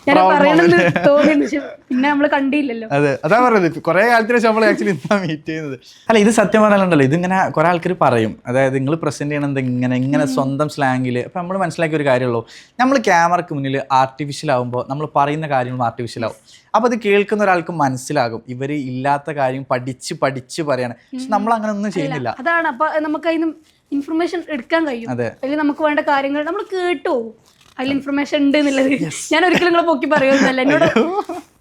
[SPEAKER 2] ഞാൻ പറയണമെന്ന് തോന്നി. പിന്നെ നമ്മള് കണ്ടില്ലല്ലോ.
[SPEAKER 1] അതെ, അതാ പറയുന്നത്. കുറെ കാലത്തിന് ശേഷം നമ്മൾ ആക്ച്വലി ഇന്നാ മീറ്റ് ചെയ്യുന്നത്. അല്ല, ഇത് സത്യം പറയാനുണ്ടല്ലോ, ഇതിങ്ങനെ കുറെ ആൾക്കാർ പറയും. അതായത് നിങ്ങൾ പ്രസന്റ് ചെയ്യണത് ഇങ്ങനെ സ്വന്തം സ്ലാങ്ങിൽ. അപ്പം നമ്മൾ മനസ്സിലാക്കിയ ഒരു കാര്യമുള്ളൂ, നമ്മൾ ക്യാമറയ്ക്ക് മുന്നിൽ ആർട്ടിഫിഷ്യൽ ആകുമ്പോൾ നമ്മൾ പറയുന്ന കാര്യങ്ങളും ആർട്ടിഫിഷ്യൽ ആവും. അപ്പോൾ അത് കേൾക്കുന്ന ഒരാൾക്ക് മനസ്സിലാകും ഇവർ ഇല്ലാത്ത കാര്യം പഠിച്ച് പറയാണ്. പക്ഷെ നമ്മൾ അങ്ങനെ ഒന്നും ചെയ്യുന്നില്ല.
[SPEAKER 2] അതാണ്. അപ്പൊ നമുക്ക് അതിന് ഇൻഫർമേഷൻ എടുക്കാൻ കഴിയും. അല്ലെങ്കിൽ നമുക്ക് വേണ്ട കാര്യങ്ങൾ നമ്മൾ കേട്ടു, അതിൽ ഇൻഫർമേഷൻ ഉണ്ട് എന്നുള്ളത്. ഞാൻ ഒരിക്കലും നിങ്ങളെ പൊക്കി പറയുന്നതല്ല. എന്നോട്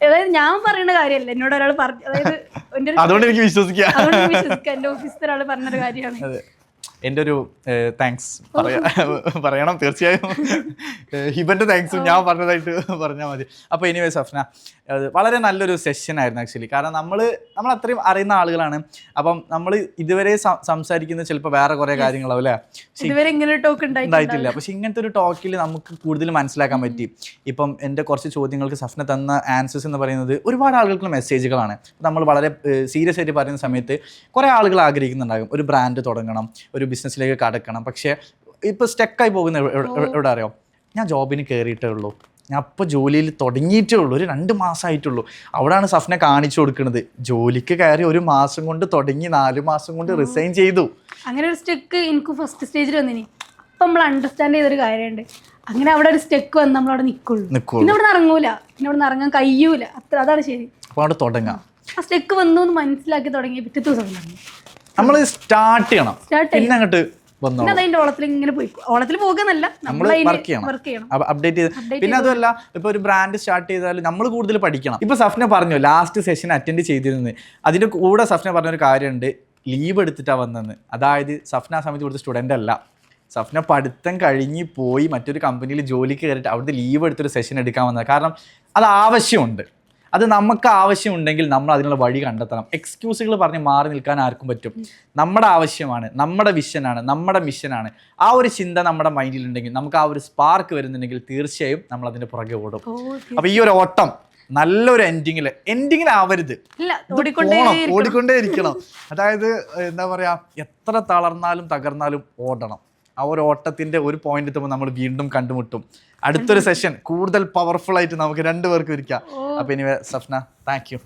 [SPEAKER 2] അതായത് ഞാൻ പറയുന്ന കാര്യമല്ല, എന്നോട് ഒരാൾ പറഞ്ഞു. അതായത്
[SPEAKER 1] അതുകൊണ്ട് എനിക്ക് വിശ്വസിക്കാം.
[SPEAKER 2] എന്റെ ഓഫീസിൽ ഒരാൾ പറഞ്ഞൊരു കാര്യമാണ്.
[SPEAKER 1] എൻ്റെ ഒരു താങ്ക്സ് പറയണം തീർച്ചയായും. ഹിബൻ്റെ താങ്ക്സും ഞാൻ പറഞ്ഞതായിട്ട് പറഞ്ഞാൽ മതി. അപ്പോൾ എനിവേ സഫ്ന, വളരെ നല്ലൊരു സെഷൻ ആയിരുന്നു ആക്ച്വലി. കാരണം നമ്മൾ അത്രയും അറിയുന്ന ആളുകളാണ്. അപ്പം നമ്മൾ ഇതുവരെ സംസാരിക്കുന്നത് ചിലപ്പോൾ വേറെ കുറേ കാര്യങ്ങളാവും അല്ലേ, ഉണ്ടായിട്ടില്ല. പക്ഷെ ഇങ്ങനത്തെ ഒരു ടോക്കിൽ നമുക്ക് കൂടുതൽ മനസ്സിലാക്കാൻ പറ്റി. ഇപ്പം എൻ്റെ കുറച്ച് ചോദ്യങ്ങൾക്ക് സഫ്ന തന്ന ആൻസേഴ്സ് എന്ന് പറയുന്നത് ഒരുപാട് ആളുകൾക്കുള്ള മെസ്സേജുകളാണ്. നമ്മൾ വളരെ സീരിയസ് ആയിട്ട് പറയുന്ന സമയത്ത് കുറേ ആളുകൾ ആഗ്രഹിക്കുന്നുണ്ടാകും ഒരു ബ്രാൻഡ് തുടങ്ങണം, ഒരു ബിസിനസ്സിലേക്ക് കടക്കണം. പക്ഷേ ഇപ്പോൾ സ്റ്റക്കായി പോകുന്ന എവിടെ അറിയാം, ഞാൻ ജോബിന് കയറിയിട്ടേ ഉള്ളൂ, ഞാൻ ഇപ്പോൾ ജോലിയിൽ തുടങ്ങിയിട്ടേ ഉള്ളൂ, ഒരു 2 മാസമായിട്ടുള്ളൂ. അവിടെയാണ് സഫ്ന കാണിച്ചു കൊടുക്കുന്നത്. ജോലിക്ക് കയറി 1 മാസം കൊണ്ട് തുടങ്ങി 4 മാസം കൊണ്ട് റിസൈൻ ചെയ്തു.
[SPEAKER 2] അങ്ങനെ ഒരു സ്റ്റെക്ക് എനിക്ക് ഫസ്റ്റ് സ്റ്റേജിൽ വന്നിനി. അപ്പം നമ്മൾ അണ്ടർസ്റ്റാൻഡ് ചെയ്തൊരു കാര്യമുണ്ട്, അങ്ങനെ അവിടെ ഒരു സ്റ്റെക്ക് വന്ന് നമ്മളവിടെ നിൽക്കുള്ളൂ, പിന്നെ അവിടെ നിന്ന് ഇറങ്ങൂല, പിന്നെ അവിടെ നിന്ന് ഇറങ്ങാൻ കഴിയൂല. അതാണ് ശരി.
[SPEAKER 1] അപ്പോൾ അവിടെ തുടങ്ങാം.
[SPEAKER 2] ആ സ്റ്റെക്ക് വന്നു എന്ന് മനസ്സിലാക്കി തുടങ്ങി പിറ്റേ ദിവസം
[SPEAKER 1] നമ്മൾ സ്റ്റാർട്ട് ചെയ്യണം. പിന്നെ അങ്ങോട്ട്
[SPEAKER 2] ഓളത്തിൽ ഇങ്ങനെ പോയി, ഓളത്തിൽ പോകുന്നല്ല, നമ്മൾ
[SPEAKER 1] അപ്ഡേറ്റ് ചെയ്ത്. പിന്നെ അതുമല്ല, ഇപ്പൊ ഒരു ബ്രാൻഡ് സ്റ്റാർട്ട് ചെയ്താലും നമ്മൾ കൂടുതൽ പഠിക്കണം. ഇപ്പൊ സഫ്ന പറഞ്ഞു ലാസ്റ്റ് സെഷൻ അറ്റൻഡ് ചെയ്തിരുന്നത്. അതിന്റെ കൂടെ സഫ്ന പറഞ്ഞൊരു കാര്യമുണ്ട്, ലീവ് എടുത്തിട്ടാണ് വന്നതെന്ന്. അതായത് സഫ്ന ആ സമയത്ത് കൊടുത്ത സ്റ്റുഡൻ്റ് അല്ല, സഫ്ന പഠിത്തം കഴിഞ്ഞ് പോയി മറ്റൊരു കമ്പനിയിൽ ജോലിക്ക് കയറിയിട്ട് അവിടുത്തെ ലീവ് എടുത്തൊരു സെഷൻ എടുക്കാൻ വന്നത്. കാരണം അത് ആവശ്യമുണ്ട്. അത് നമുക്ക് ആവശ്യമുണ്ടെങ്കിൽ നമ്മൾ അതിനുള്ള വഴി കണ്ടെത്തണം. എക്സ്ക്യൂസുകൾ പറഞ്ഞ് മാറി നിൽക്കാൻ ആർക്കും പറ്റും. നമ്മുടെ ആവശ്യമാണ്, നമ്മുടെ വിഷനാണ്, നമ്മുടെ മിഷനാണ്. ആ ഒരു ചിന്ത നമ്മുടെ മൈൻഡിലുണ്ടെങ്കിൽ, നമുക്ക് ആ ഒരു സ്പാർക്ക് വരുന്നുണ്ടെങ്കിൽ തീർച്ചയായും നമ്മൾ അതിൻ്റെ പുറകെ ഓടും. അപ്പോൾ ഈ ഒരു ഓട്ടം നല്ലൊരു എൻഡിങ്ങിൽ ആവരുത്, ഓടിക്കൊണ്ടേ ഇരിക്കണം. അതായത് എന്താ പറയുക, എത്ര തളർന്നാലും തകർന്നാലും ഓടണം. ആ ഒരു ഓട്ടത്തിൻ്റെ ഒരു പോയിന്റ് എത്തുമ്പോൾ നമ്മൾ വീണ്ടും കണ്ടുമുട്ടും. അടുത്തൊരു സെഷൻ കൂടുതൽ പവർഫുൾ ആയിട്ട് നമുക്ക് 2 പേർക്കും ഇരിക്കാം. അപ്പോൾ ഇനി സഫ്ന, താങ്ക് യു.